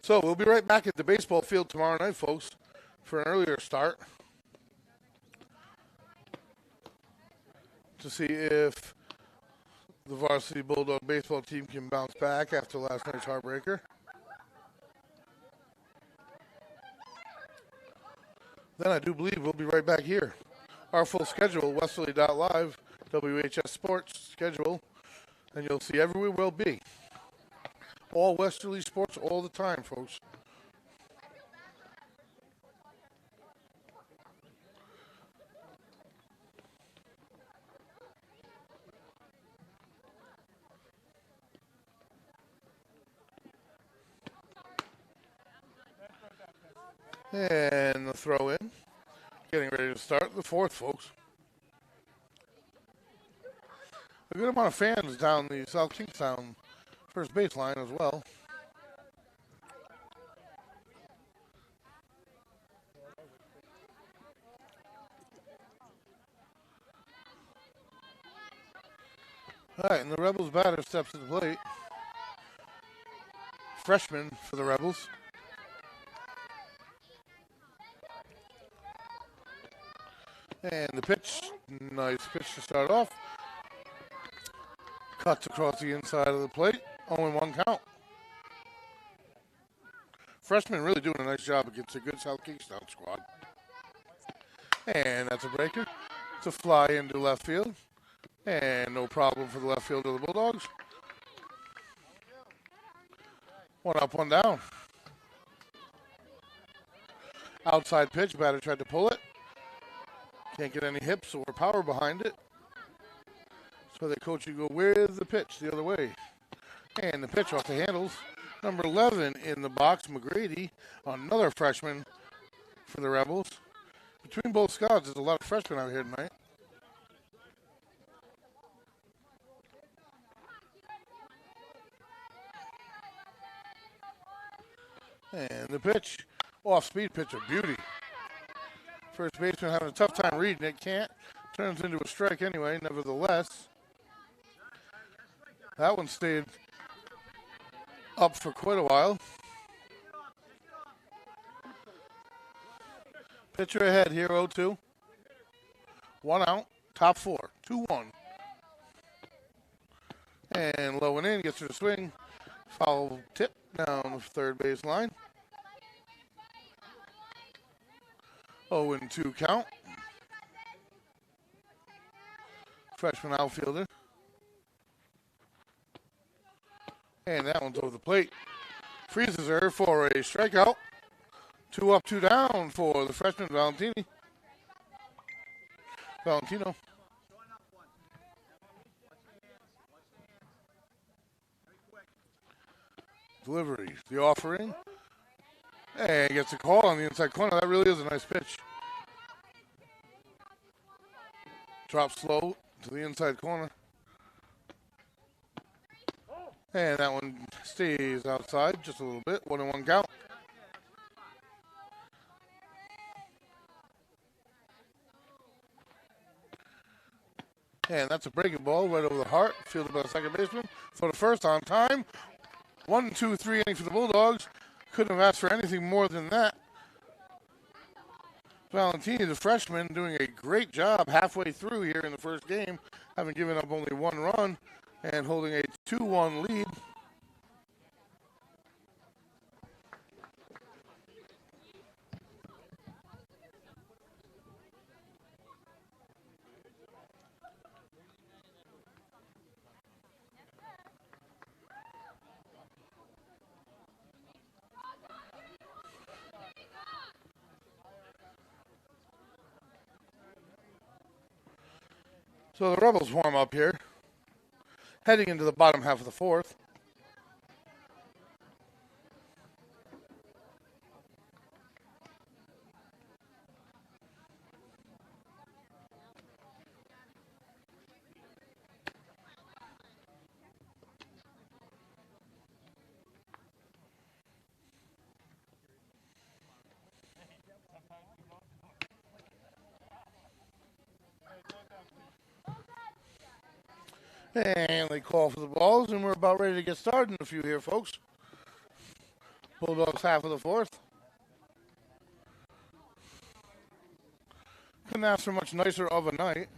Speaker 1: So we'll be right back at the baseball field tomorrow night, folks, for an earlier start to see if the varsity Bulldog baseball team can bounce back after last night's heartbreaker. Then I do believe we'll be right back here. Our full schedule, Westerly.live, WHS Sports schedule, and you'll see everywhere we'll be. All Westerly sports all the time, folks. And the throw in. Getting ready to start the 4th, folks. A good amount of fans down the South Kingstown first baseline as well. All right, and the Rebels batter steps to the plate. Freshman for the Rebels. And the pitch, nice pitch to start off. Cuts across the inside of the plate. 0-1 count. Freshman really doing a nice job against a good South Kingstown squad. And that's a breaker. It's a fly into left field. And no problem for the left field of the Bulldogs. 1 up, 1 down. Outside pitch, batter tried to pull it. Can't get any hips or power behind it. So they coach you go with the pitch the other way. And the pitch off the handles. Number 11 in the box, McGrady, another freshman for the Rebels. Between both squads, there's a lot of freshmen out here tonight. And the pitch, off-speed pitch, a beauty. First baseman having a tough time reading it. Can't. Turns into a strike anyway, nevertheless. That one stayed up for quite a while. Pitcher ahead here, 0-2. 1 out, top 4, 2-1. And low and in, gets her to swing. Foul tip down the third base line. 0-2 count. Freshman outfielder. And that one's over the plate. Freezes her for a strikeout. 2 up, 2 down for the freshman Valentino. Delivery, the offering. And gets a call on the inside corner. That really is a nice pitch. Drops slow to the inside corner. And that one stays outside just a little bit. 1-1 count. And that's a breaking ball right over the heart. Fielded by the second baseman. For the first on time. 1, 2, 3 inning for the Bulldogs. Couldn't have asked for anything more than that. Valentini, the freshman, doing a great job halfway through here in the first game, having given up only 1 run and holding a 2-1 lead. So the Rebels warm up here, heading into the bottom half of the fourth. And they call for the balls, and we're about ready to get started in a few here, folks. Bulldogs half of the fourth. Couldn't ask for much nicer of a night.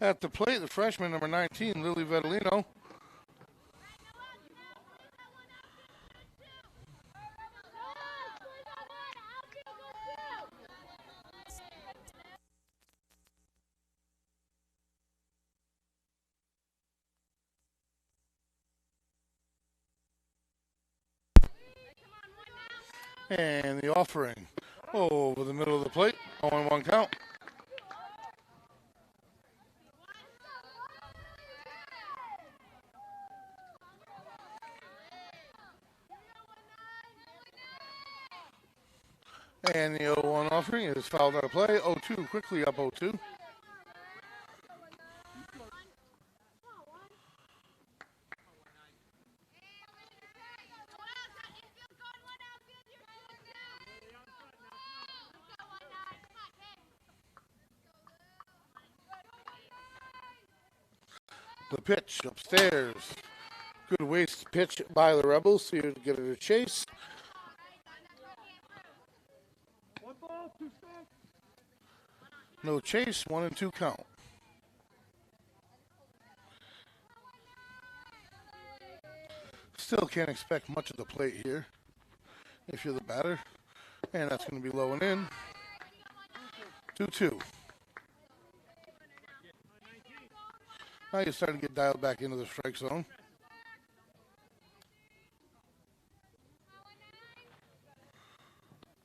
Speaker 1: At the plate, the freshman, number 19, Lily Vedolino. And the offering over the middle of the plate. 0-1 count. And the 0-1 offering is fouled out of play. 0-2, quickly up 0-2. The pitch upstairs. Good waste pitch by the Rebels here to get it a chase. No chase, 1-2 count. Still can't expect much of the plate here if you're the batter. And that's going to be low and in. 2-2. Now you're starting to get dialed back into the strike zone.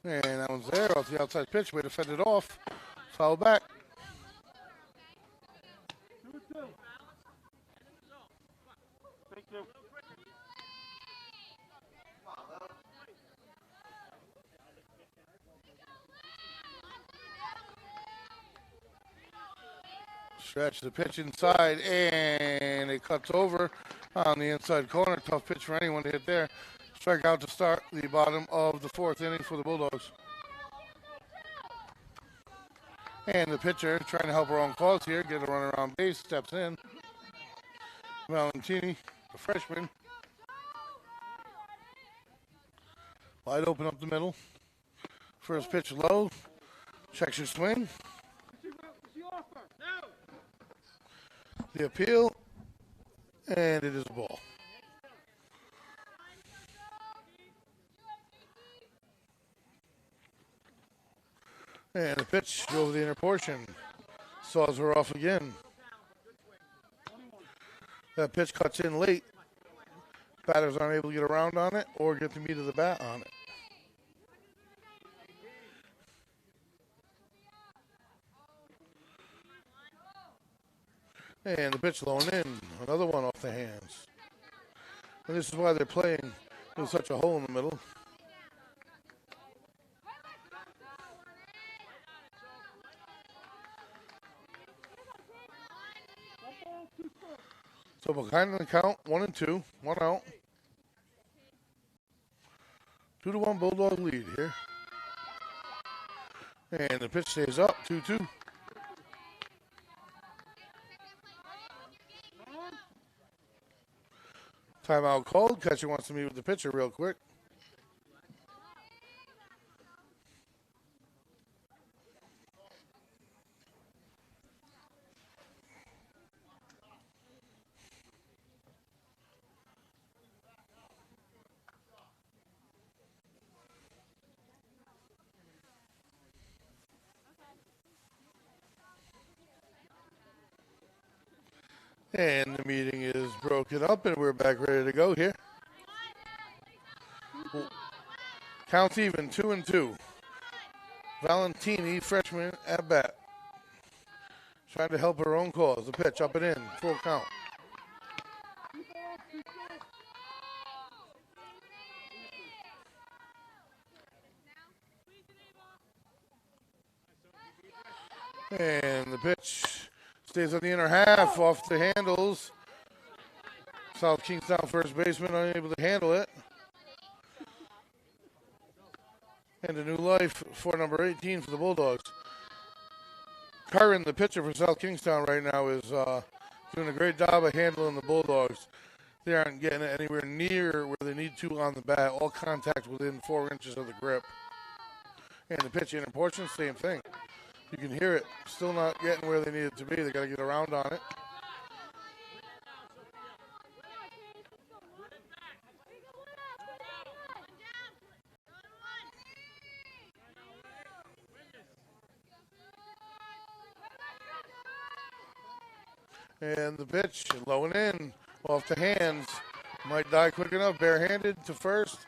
Speaker 1: And that one's there off the outside pitch. Way to fend it off. Foul back. Stretch the pitch inside, and it cuts over on the inside corner. Tough pitch for anyone to hit there. Strike out to start the bottom of the fourth inning for the Bulldogs. And the pitcher, trying to help her own cause here, get a run around base, steps in. Valentini, the freshman, Wide open up the middle. First pitch low. Checks your swing. The appeal. And it is a ball. And the pitch over the inner portion. Saws her off again. That pitch cuts in late. Batters aren't able to get around on it or get the meat of the bat on it. And the pitch low and in. Another one off the hands. And this is why they're playing with such a hole in the middle. So behind the count, 1-2, 1 out. 2-1 Bulldog lead here. And the pitch stays up, 2-2. Timeout called. Catcher wants to meet with the pitcher real quick. And the meeting is broken up, and we're back ready to go here. Count even, 2-2. Valentini, freshman, at bat. Trying to help her own cause. The pitch up and in, full count. And the pitch stays on the inner half, off the handles. South Kingstown first baseman unable to handle it. And a new life for number 18 for the Bulldogs. Curran, the pitcher for South Kingstown right now, is doing a great job of handling the Bulldogs. They aren't getting it anywhere near where they need to on the bat. All contact within 4 inches of the grip. And the pitch inner portion, same thing. You can hear it. Still not getting where they need it to be. They got to get around on it. And the pitch, low and in, off the hands. Might die quick enough, barehanded to first.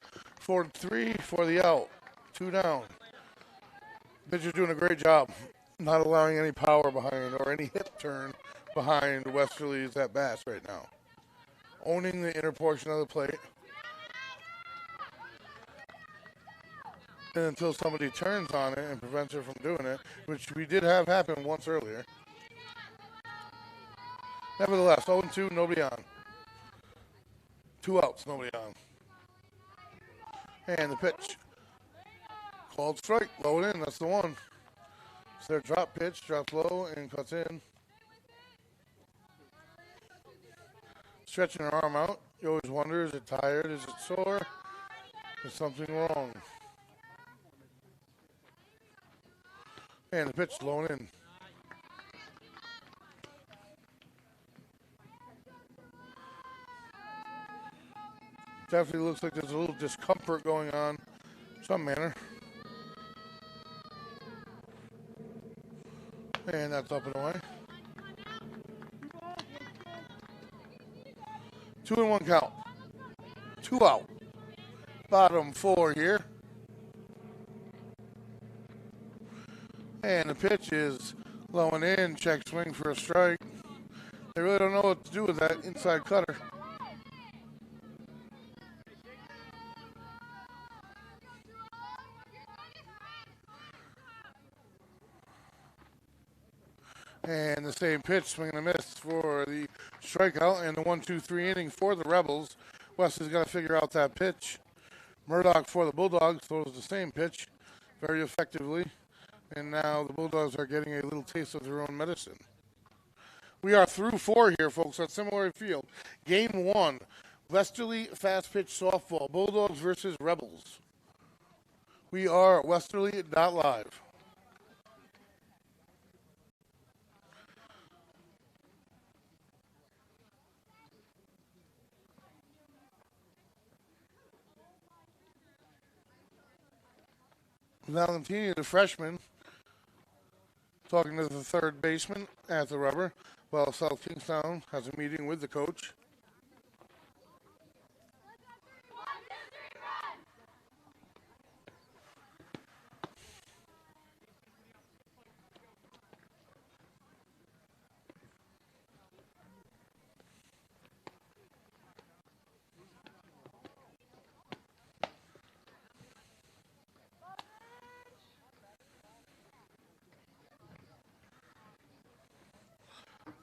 Speaker 1: 4-3 for the out. 2 down. Pitcher's doing a great job, not allowing any power behind or any hip turn behind Westerly's at bats right now. Owning the inner portion of the plate. And until somebody turns on it and prevents her from doing it, which we did have happen once earlier. Nevertheless, 0-2, nobody on. 2 outs, nobody on. And the pitch. Called strike, low and in, that's the one. It's their drop pitch, drops low and cuts in. Stretching her arm out. You always wonder, is it tired, is it sore? Is something wrong? And the pitch, low and in. Definitely looks like there's a little discomfort going on in some manner. And that's up and away. 2-1 count. 2 out. Bottom 4 here. And the pitch is low and in. Check swing for a strike. They really don't know what to do with that inside cutter. And the same pitch, swing and a miss for the strikeout, and the 1-2-3 inning for the Rebels. West has got to figure out that pitch. Murdoch for the Bulldogs throws the same pitch very effectively, and now the Bulldogs are getting a little taste of their own medicine. We are through 4 here, folks, at Similar Field. Game 1, Westerly fast pitch softball, Bulldogs versus Rebels. We are at Westerly.live. Valentini, the freshman, talking to the third baseman at the rubber, while South Kingstown has a meeting with the coach.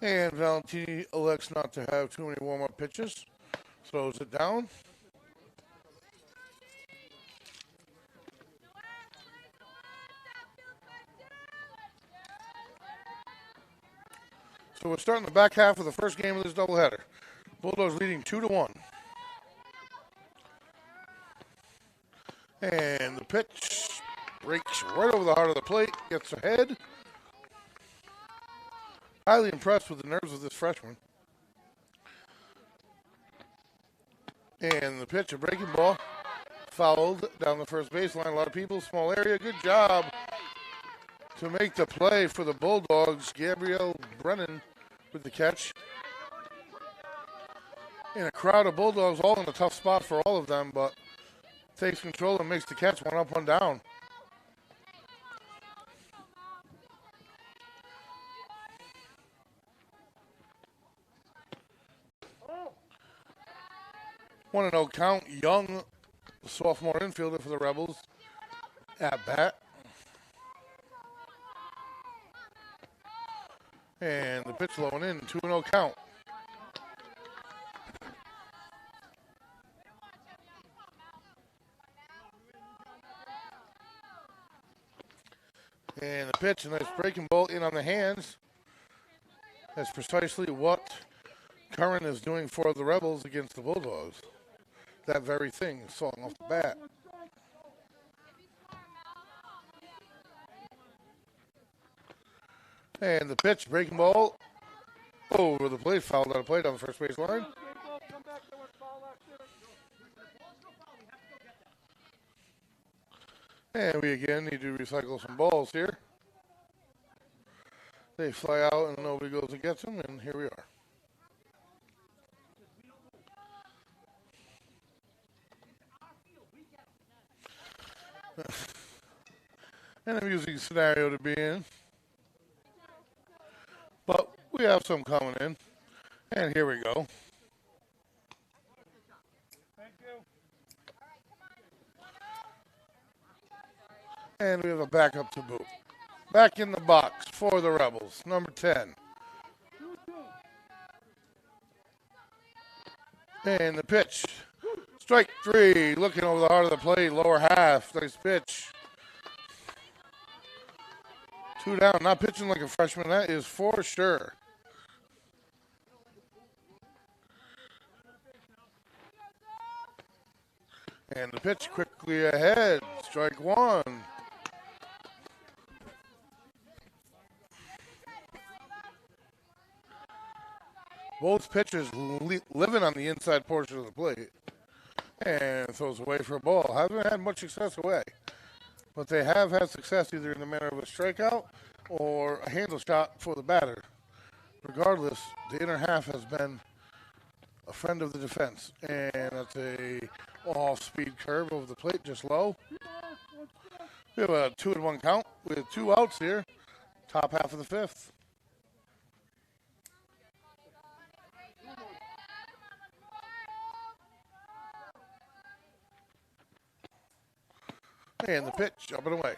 Speaker 1: And Valentini elects not to have too many warm-up pitches. Throws it down. So we're starting the back half of the first game of this doubleheader. Bulldogs leading 2-1. And the pitch breaks right over the heart of the plate. Gets ahead. Highly impressed with the nerves of this freshman. And the pitch, a breaking ball, fouled down the first baseline. A lot of people, small area. Good job to make the play for the Bulldogs. Gabrielle Brennan with the catch. In a crowd of Bulldogs, all in a tough spot for all of them, but takes control and makes the catch. One up, one down. One and 0 count. Young, the sophomore infielder for the Rebels, at bat. And the pitch low and in. 2-0 count. And the pitch, a nice breaking ball in on the hands. That's precisely what Curran is doing for the Rebels against the Bulldogs. That very thing, sawing off the bat. And the pitch, breaking ball over the plate, fouled out of play down the first base line. And we again need to recycle some balls here. They fly out and nobody goes and gets them, and here we are. An amusing scenario to be in. But we have some coming in. And here we go.
Speaker 2: Thank you.
Speaker 1: And we have a backup to boot. Back in the box for the Rebels, number 10. And the pitch. Strike three, looking over the heart of the plate, lower half. Nice pitch. 2 down, not pitching like a freshman, that is for sure. And the pitch quickly ahead, strike one. Both pitchers living on the inside portion of the plate. And throws away for a ball. Haven't had much success away. But they have had success either in the manner of a strikeout or a handle shot for the batter. Regardless, the inner half has been a friend of the defense. And that's a off-speed curve over the plate, just low. We have a 2-1 count with 2 outs here. Top half of the fifth. And the pitch, up and away.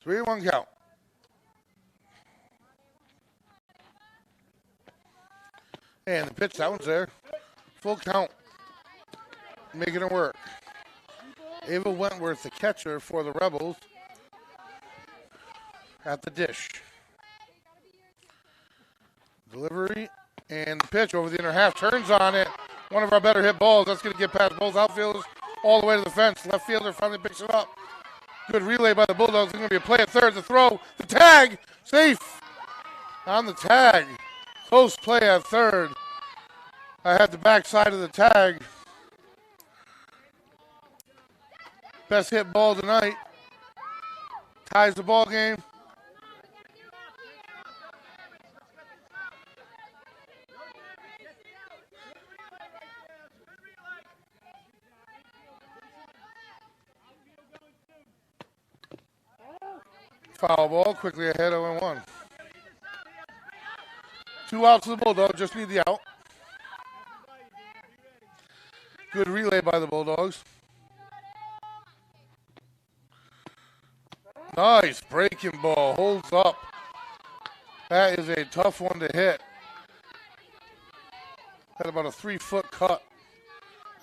Speaker 1: 3-1 count. And the pitch, that one's there. Full count. Making it work. Ava Wentworth, the catcher for the Rebels, at the dish. Delivery And the pitch over the inner half turns on it. One of our better hit balls. That's going to get past both outfielders all the way to the fence. Left fielder finally picks it up. Good relay by the Bulldogs. There's going to be a play at third. The throw. The tag. Safe on the tag. Close play at third. I had the backside of the tag. Best hit ball tonight. Ties the ball game. Foul ball, quickly ahead 0-1. 2 outs to the Bulldogs, just need the out. Good relay by the Bulldogs. Nice breaking ball, holds up. That is a tough one to hit. Had about a 3-foot cut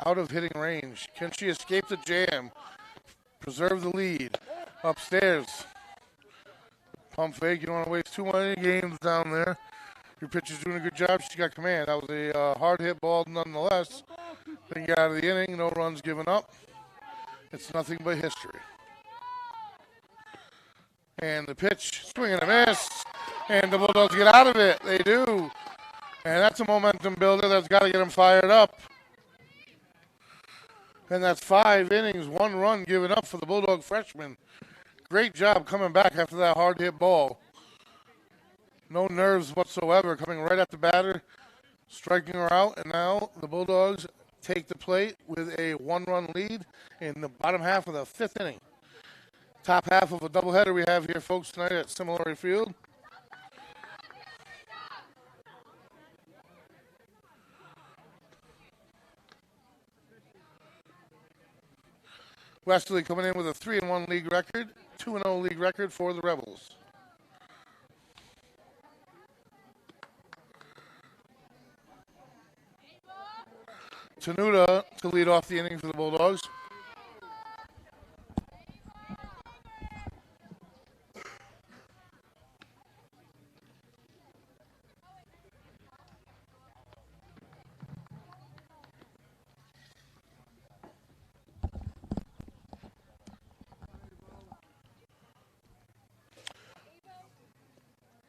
Speaker 1: out of hitting range. Can she escape the jam? Preserve the lead. Upstairs. Pump fake. You don't want to waste too many games down there. Your pitcher's doing a good job. She got command. That was a hard hit ball nonetheless. Then get out of the inning. No runs given up. It's nothing but history. And the pitch, swing and a miss. And the Bulldogs get out of it. They do. And that's a momentum builder that's got to get them fired up. And that's 5 innings, 1 run given up for the Bulldog freshman. Great job coming back after that hard hit ball. No nerves whatsoever, coming right at the batter, striking her out. And now the Bulldogs take the plate with a 1-run lead in the bottom half of the 5th inning. Top half of a doubleheader we have here, folks, tonight at Similarity Field. Westerly coming in with a 3-1 league record, 2-0 league record for the Rebels. Tenuta to lead off the inning for the Bulldogs.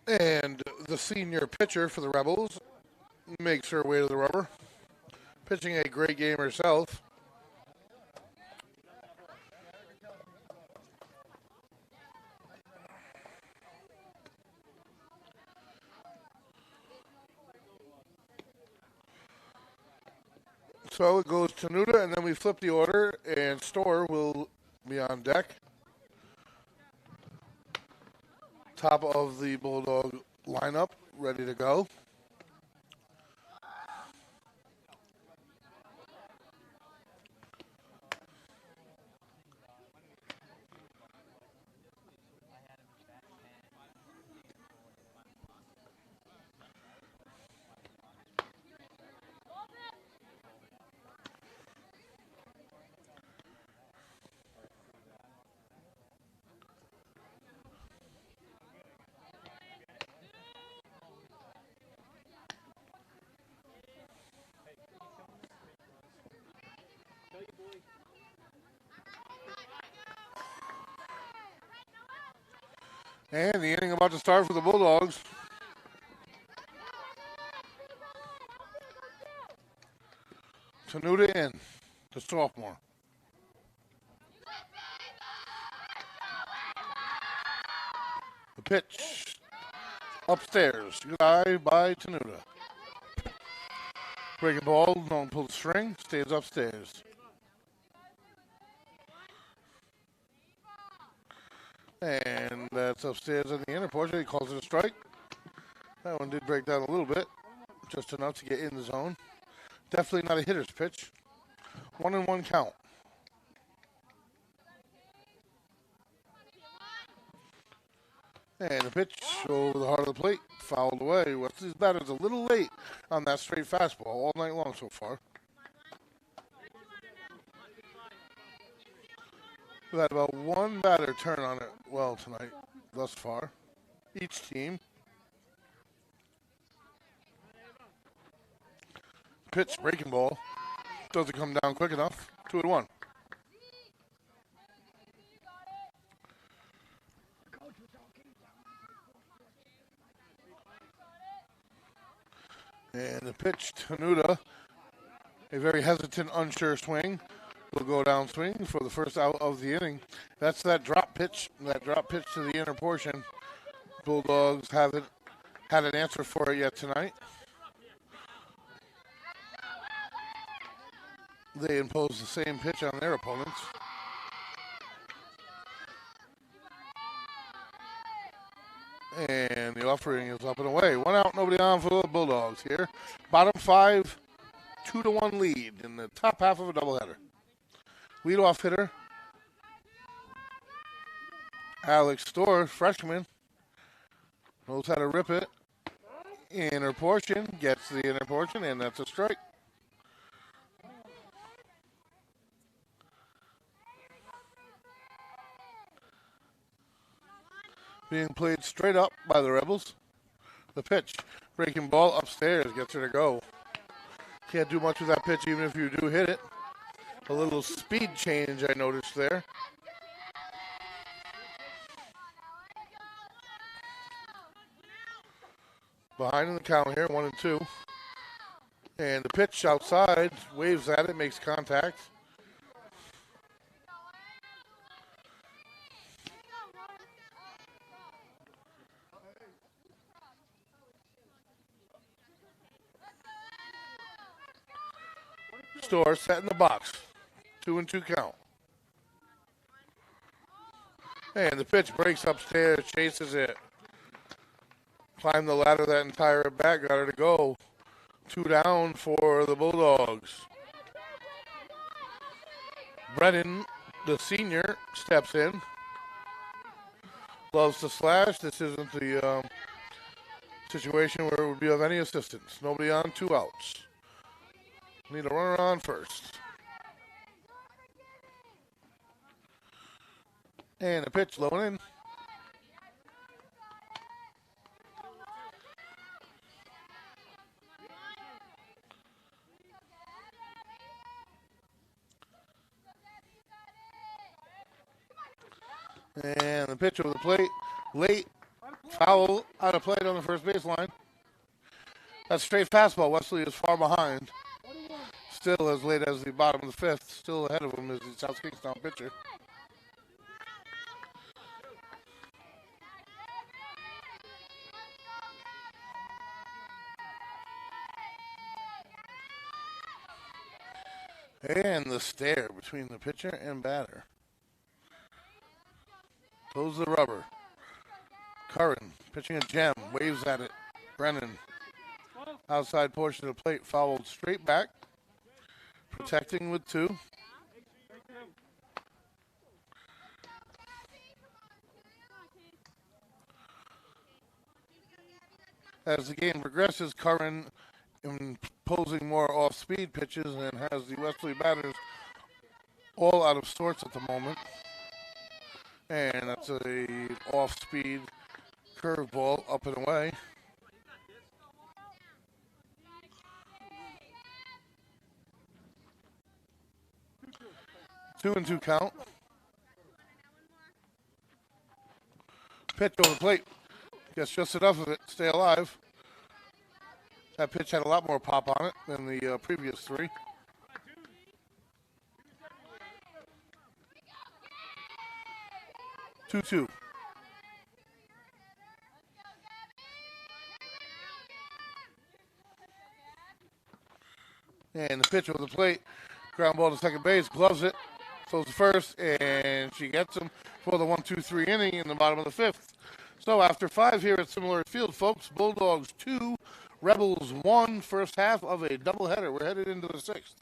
Speaker 1: And the senior pitcher for the Rebels makes her way to the rubber. Pitching a great game herself. So it goes to Nuda, and then we flip the order, and Storr will be on deck. Top of the Bulldog lineup, ready to go. And the inning about to start for the Bulldogs. Tenuta in, the sophomore. The pitch upstairs. Good eye by Tenuta. Breaking ball, don't pull the string, stays upstairs. And that's upstairs in the inner portion. He calls it a strike. That one did break down a little bit, just enough to get in the zone. Definitely not a hitter's pitch. 1-1 count. And the pitch over the heart of the plate, fouled away. Wesley's batter's a little late on that straight fastball all night long so far. We've had about one batter turn on it well tonight thus far, each team. pitch breaking ball doesn't come down quick enough. 2-1. And the pitch to Nuda, a very hesitant, unsure swing. Will go down swing for the first out of the inning. That's that drop pitch to the inner portion. Bulldogs haven't had an answer for it yet tonight. They impose the same pitch on their opponents. And the offering is up and away. 1 out, nobody on for the Bulldogs here. Bottom 5, 2-1 lead in the top half of a doubleheader. Leadoff hitter, Alex Storr, freshman, knows how to rip it. Inner portion, gets the inner portion, and that's a strike. Being played straight up by the Rebels. The pitch, breaking ball upstairs, gets her to go. Can't do much with that pitch even if you do hit it. A little speed change I noticed there. Behind in the count here, 1-2. And the pitch outside, waves at it, makes contact. Storr set in the box. 2-2 count. And the pitch breaks upstairs, chases it. Climbed the ladder that entire at bat, got her to go. 2 down for the Bulldogs. Brennan, the senior, steps in. Loves to slash. This isn't the situation where it would be of any assistance. Nobody on, 2 outs. Need a runner on first. And a pitch low and in. And the pitch over the plate. Late. Foul out of play on the first baseline. That's straight fastball. Westerly is far behind. Still as late as the bottom of the 5th. Still ahead of him is the South Kingstown pitcher. And the stare between the pitcher and batter. Throws the rubber. Curran pitching a gem, waves at it. Brennan, outside portion of the plate, fouled straight back. Protecting with 2. As the game progresses, Curran imposing more off-speed pitches and has the Westerly batters all out of sorts at the moment. And that's a off-speed curveball up and away. Two and 2 count. Pitch over the plate. Gets just enough of it to stay alive. That pitch had a lot more pop on it than the previous 3. Two. And the pitch over the plate. Ground ball to second base. Gloves it. Throws to first. And she gets him for the 1-2-3 inning in the bottom of the 5th. So after 5 here at Similar Field, folks, Bulldogs 2, Rebels 1, first half of a doubleheader. We're headed into the 6th.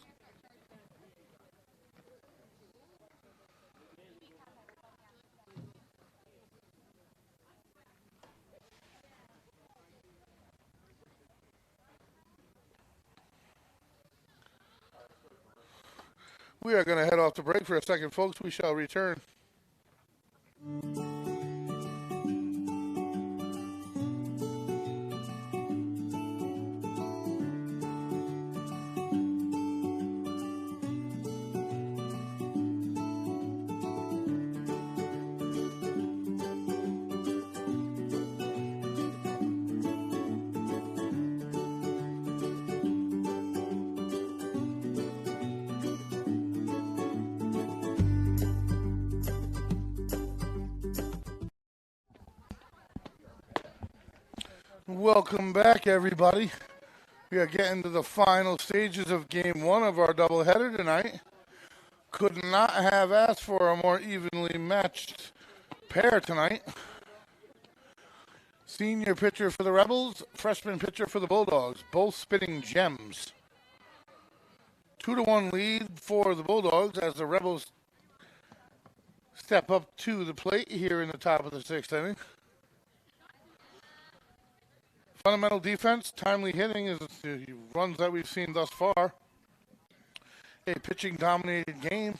Speaker 1: We are going to head off to break for a second, folks. We shall return. Welcome back, everybody. We are getting to the final stages of game one of our doubleheader tonight. Could not have asked for a more evenly matched pair tonight. Senior pitcher for the Rebels, freshman pitcher for the Bulldogs, both spitting gems. 2-1 lead for the Bulldogs as the Rebels step up to the plate here in the top of the sixth inning. Fundamental defense, timely hitting is the runs that we've seen thus far. A pitching-dominated game.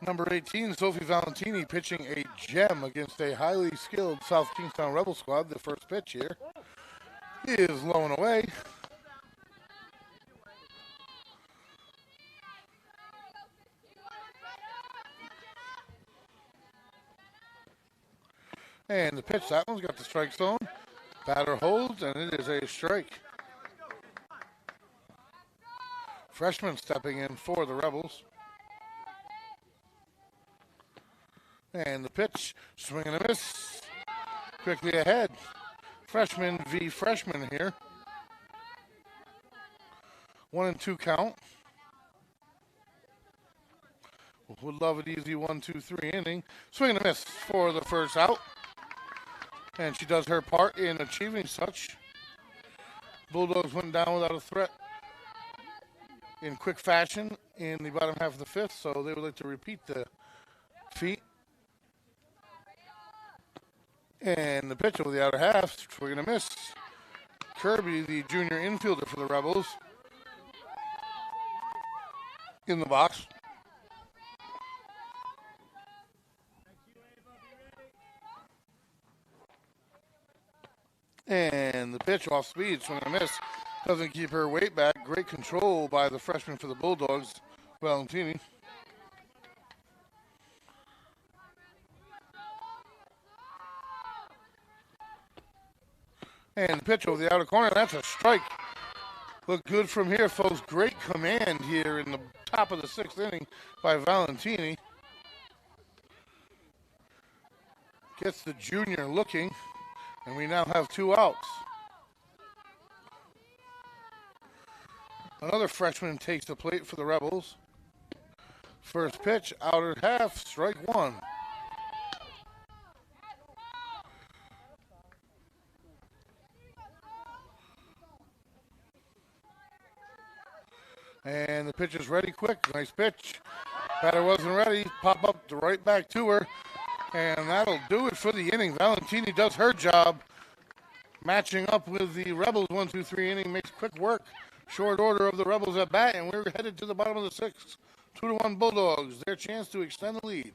Speaker 1: Number 18, Sophie Valentini, pitching a gem against a highly skilled South Kingstown Rebel squad. The first pitch here is low and away. And the pitch, that one's got the strike zone. Batter holds, and it is a strike. Freshman stepping in for the Rebels. And the pitch, swing and a miss. Quickly ahead. Freshman v. freshman here. 1-2 count. Would love an easy 1-2-3 inning. Swing and a miss for the first out. And she does her part in achieving such. Bulldogs went down without a threat in quick fashion in the bottom half of the fifth, so they would like to repeat the feat. And the pitch over the outer half, swing and a miss. Kirby, the junior infielder for the Rebels, in the box. And the pitch off speed, swing and a miss. Doesn't keep her weight back. Great control by the freshman for the Bulldogs, Valentini. And the pitch over the outer corner, that's a strike. Look good from here, folks. Great command here in the top of the sixth inning by Valentini. Gets the junior looking, and we now have 2 outs. Another freshman takes the plate for the Rebels. First pitch, outer half, strike 1. And the pitch is ready quick. Nice pitch. Batter wasn't ready. Pop up right back to her. And that'll do it for the inning. Valentini does her job. Matching up with the Rebels 1-2-3 inning makes quick work. Short order of the Rebels at bat, and we're headed to the bottom of the sixth. 2-1 Bulldogs. Their chance to extend the lead.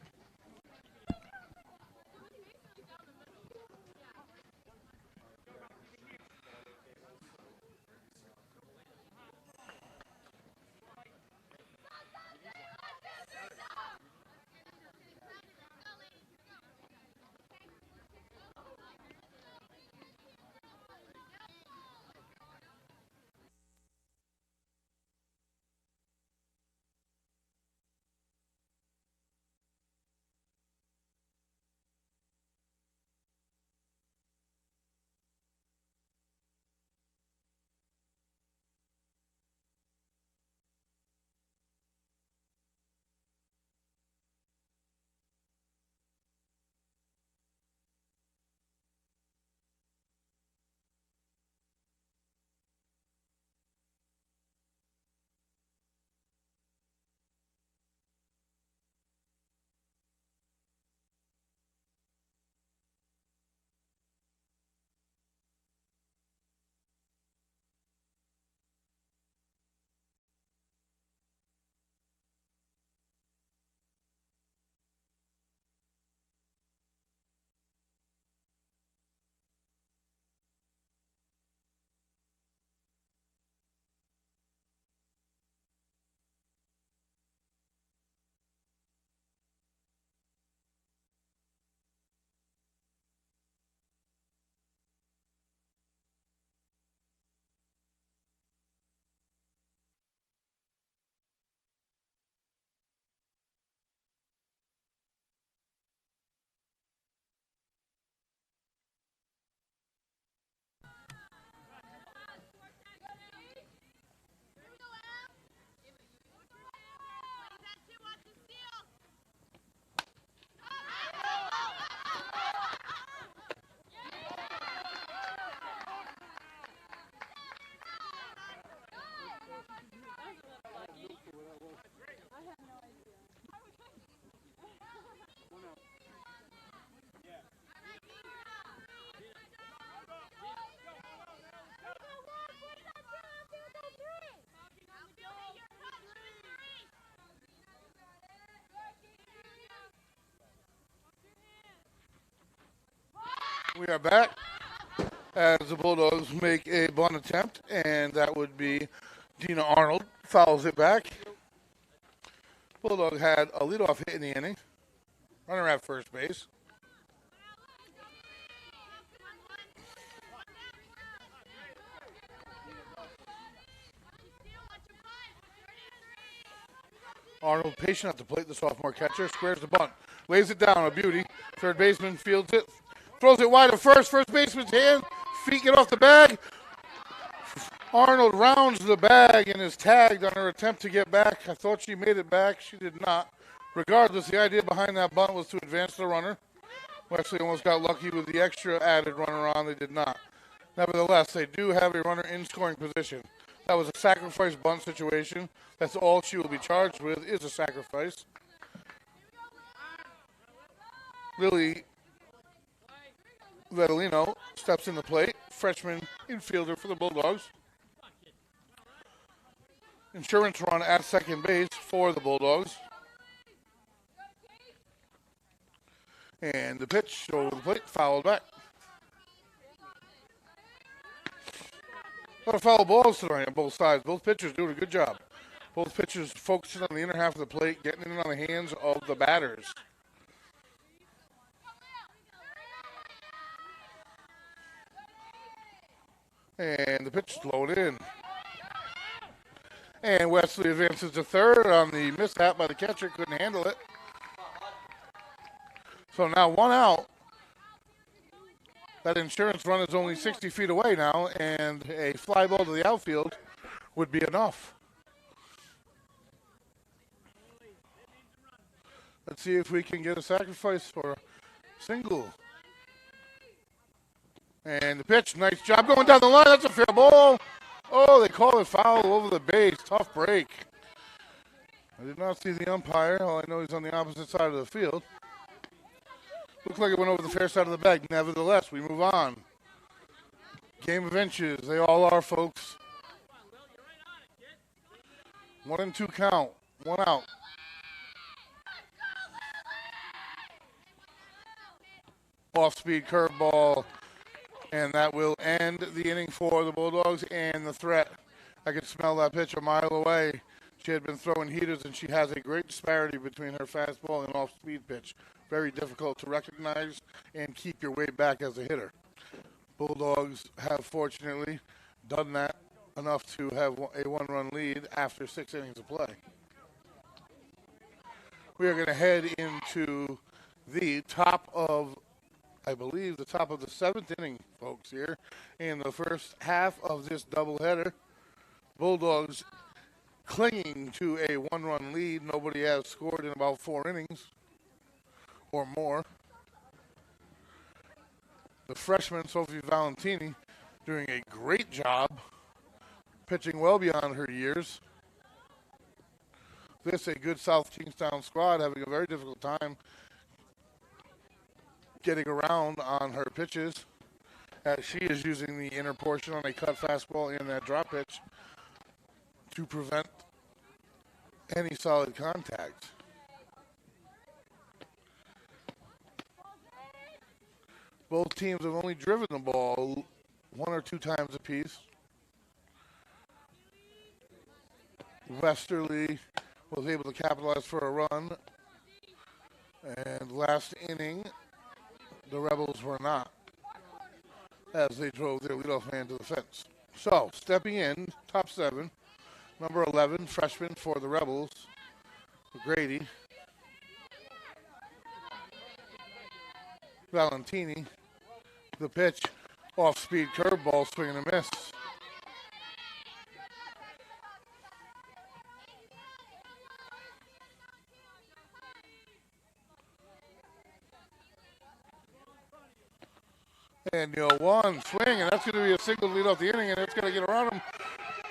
Speaker 1: We are back as the Bulldogs make a bunt attempt, and that would be Dina Arnold fouls it back. Bulldog had a leadoff hit in the inning. Runner at first base. Arnold patient at the plate, the sophomore catcher, squares the bunt, lays it down, a beauty. Third baseman fields it, throws it wide to first. First baseman's hand, feet get off the bag. Arnold rounds the bag and is tagged on her attempt to get back. I thought she made it back. She did not. Regardless, the idea behind that bunt was to advance the runner. Westerly almost got lucky with the extra added runner on. They did not. Nevertheless, they do have a runner in scoring position. That was a sacrifice bunt situation. That's all she will be charged with is a sacrifice. Lily Vedolino steps in the plate. Freshman infielder for the Bulldogs. Insurance run at second base for the Bulldogs. And the pitch over the plate, fouled back. A lot of foul balls tonight on both sides. Both pitchers doing a good job. Both pitchers focusing on the inner half of the plate, getting it on the hands of the batters. And the pitch slowed in. And Westerly advances to third on the mishap by the catcher. Couldn't handle it. So now one out. That insurance run is only 60 feet away now, and a fly ball to the outfield would be enough. Let's see if we can get a sacrifice for a single. And the pitch, nice job going down the line. That's a fair ball. Oh, they call it foul over the base. Tough break. I did not see the umpire. All I know he's on the opposite side of the field. Looks like it went over the fair side of the bag. Nevertheless, we move on. Game of inches. They all are, folks. 1-2 count. One out. Off-speed curveball. And that will end the inning for the Bulldogs and the threat. I could smell that pitch a mile away. She had been throwing heaters, and she has a great disparity between her fastball and off-speed pitch. Very difficult to recognize and keep your way back as a hitter. Bulldogs have fortunately done that enough to have a one-run lead after 6 innings of play. We are going to head into the top of, I believe, the top of the 7th inning, folks, here. In the first half of this doubleheader, Bulldogs clinging to a one-run lead. Nobody has scored in about 4 innings or more. The freshman, Sophie Valentini, doing a great job, pitching well beyond her years. This a good South Kingstown squad having a very difficult time getting around on her pitches, as she is using the inner portion on a cut fastball and that drop pitch to prevent any solid contact. Both teams have only driven the ball 1 or 2 times apiece. Westerly was able to capitalize for a run. And last inning, the Rebels were not, as they drove their leadoff man to the fence. So, stepping in, top 7, number 11, freshman for the Rebels, Grady. Valentini, the pitch, off-speed curveball, swing and a miss. And 1 swing, and that's going to be a single lead off the inning, and it's going to get around them.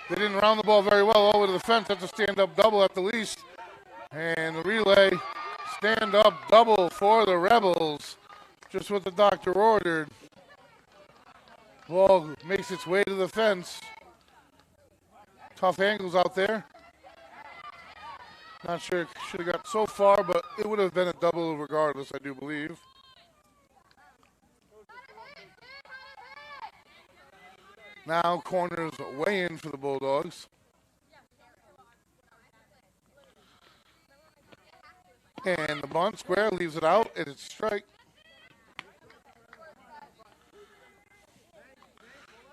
Speaker 1: They didn't round the ball very well all the way to the fence. That's a stand-up double at the least. And the relay, stand-up double for the Rebels. Just what the doctor ordered. Ball makes its way to the fence. Tough angles out there. Not sure it should have got so far, but it would have been a double regardless, I do believe. Now corners way in for the Bulldogs. And the bunt square leaves it out, and it's strike.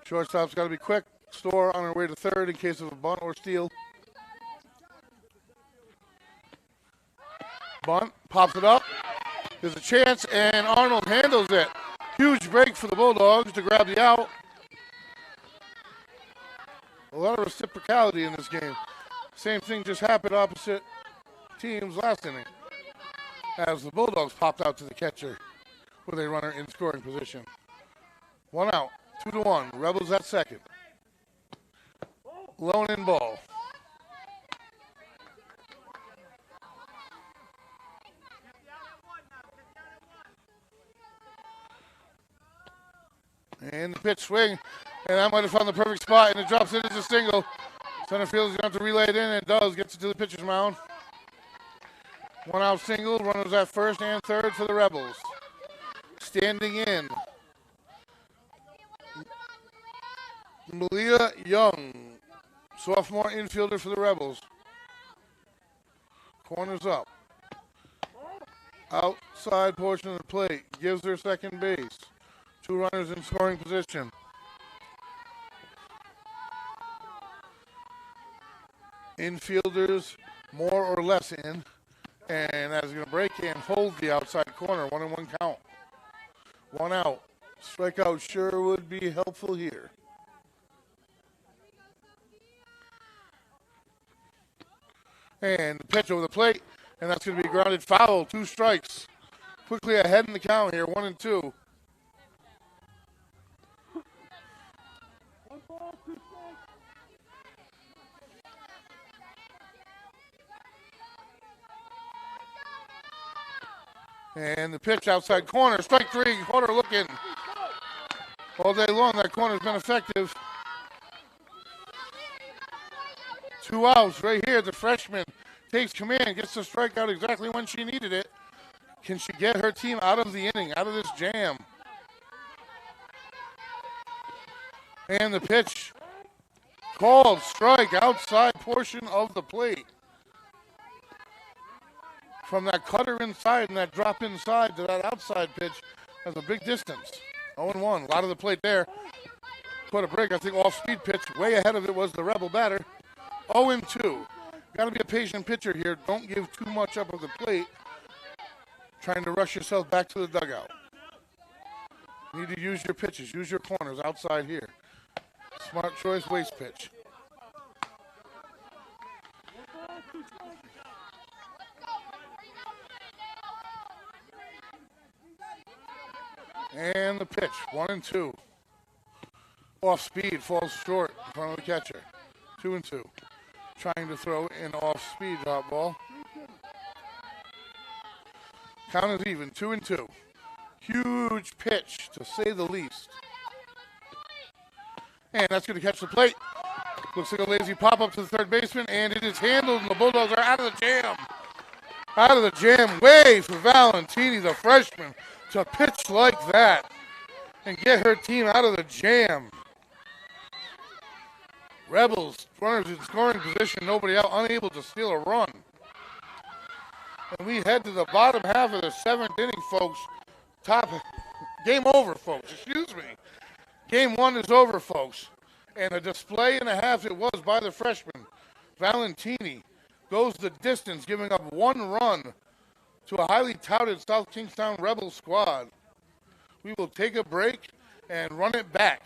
Speaker 1: Shortstop's got to be quick. Store on her way to third in case of a bunt or steal. Bunt, pops it up. There's a chance, and Arnold handles it. Huge break for the Bulldogs to grab the out. A lot of reciprocality in this game. Same thing just happened opposite teams last inning, as the Bulldogs popped out to the catcher with a runner in scoring position. One out, 2-1. Rebels at second. Lone in ball. And the pitch swing, and that might have found the perfect spot, and it drops in as a single. Center field is going to have to relay it in, and it does. Gets it to the pitcher's mound. One out single, runners at first and third for the Rebels. Standing in, Malia Young, sophomore infielder for the Rebels. Corners up. Outside portion of the plate, gives her second base. Two runners in scoring position. Infielders more or less in. And that's going to break and hold the outside corner. 1-1 count. One out. Strikeout sure would be helpful here. And the pitch over the plate. And that's going to be grounded foul. 2 strikes. Quickly ahead in the count here. 1-2. And the pitch outside corner, strike 3, corner looking. All day long, that corner's been effective. 2 outs right here. The freshman takes command, gets the strikeout exactly when she needed it. Can she get her team out of the inning, out of this jam? And the pitch called, strike, outside portion of the plate. From that cutter inside and that drop inside to that outside pitch, that's a big distance. 0-1, a lot of the plate there. Put a break, I think off-speed pitch. Way ahead of it was the Rebel batter. 0-2. Got to be a patient pitcher here. Don't give too much up of the plate. Trying to rush yourself back to the dugout. You need to use your pitches, use your corners outside here. Smart choice, waste pitch. And the pitch, 1-2. Off speed, falls short in front of the catcher. 2-2. Trying to throw an off speed hot ball. Count is even, 2-2. Huge pitch, to say the least. And that's going to catch the plate. Looks like a lazy pop-up to the third baseman, and it is handled, and the Bulldogs are out of the jam. Out of the jam, way for Valentini, the freshman, to pitch like that and get her team out of the jam. Rebels, runners in scoring position, nobody out, unable to steal a run. And we head to the bottom half of the 7th inning, folks. Game over, folks, excuse me. Game 1 is over, folks. And a display and a half it was by the freshman. Valentini goes the distance, giving up 1 run to a highly touted South Kingstown Rebel squad. We will take a break and run it back.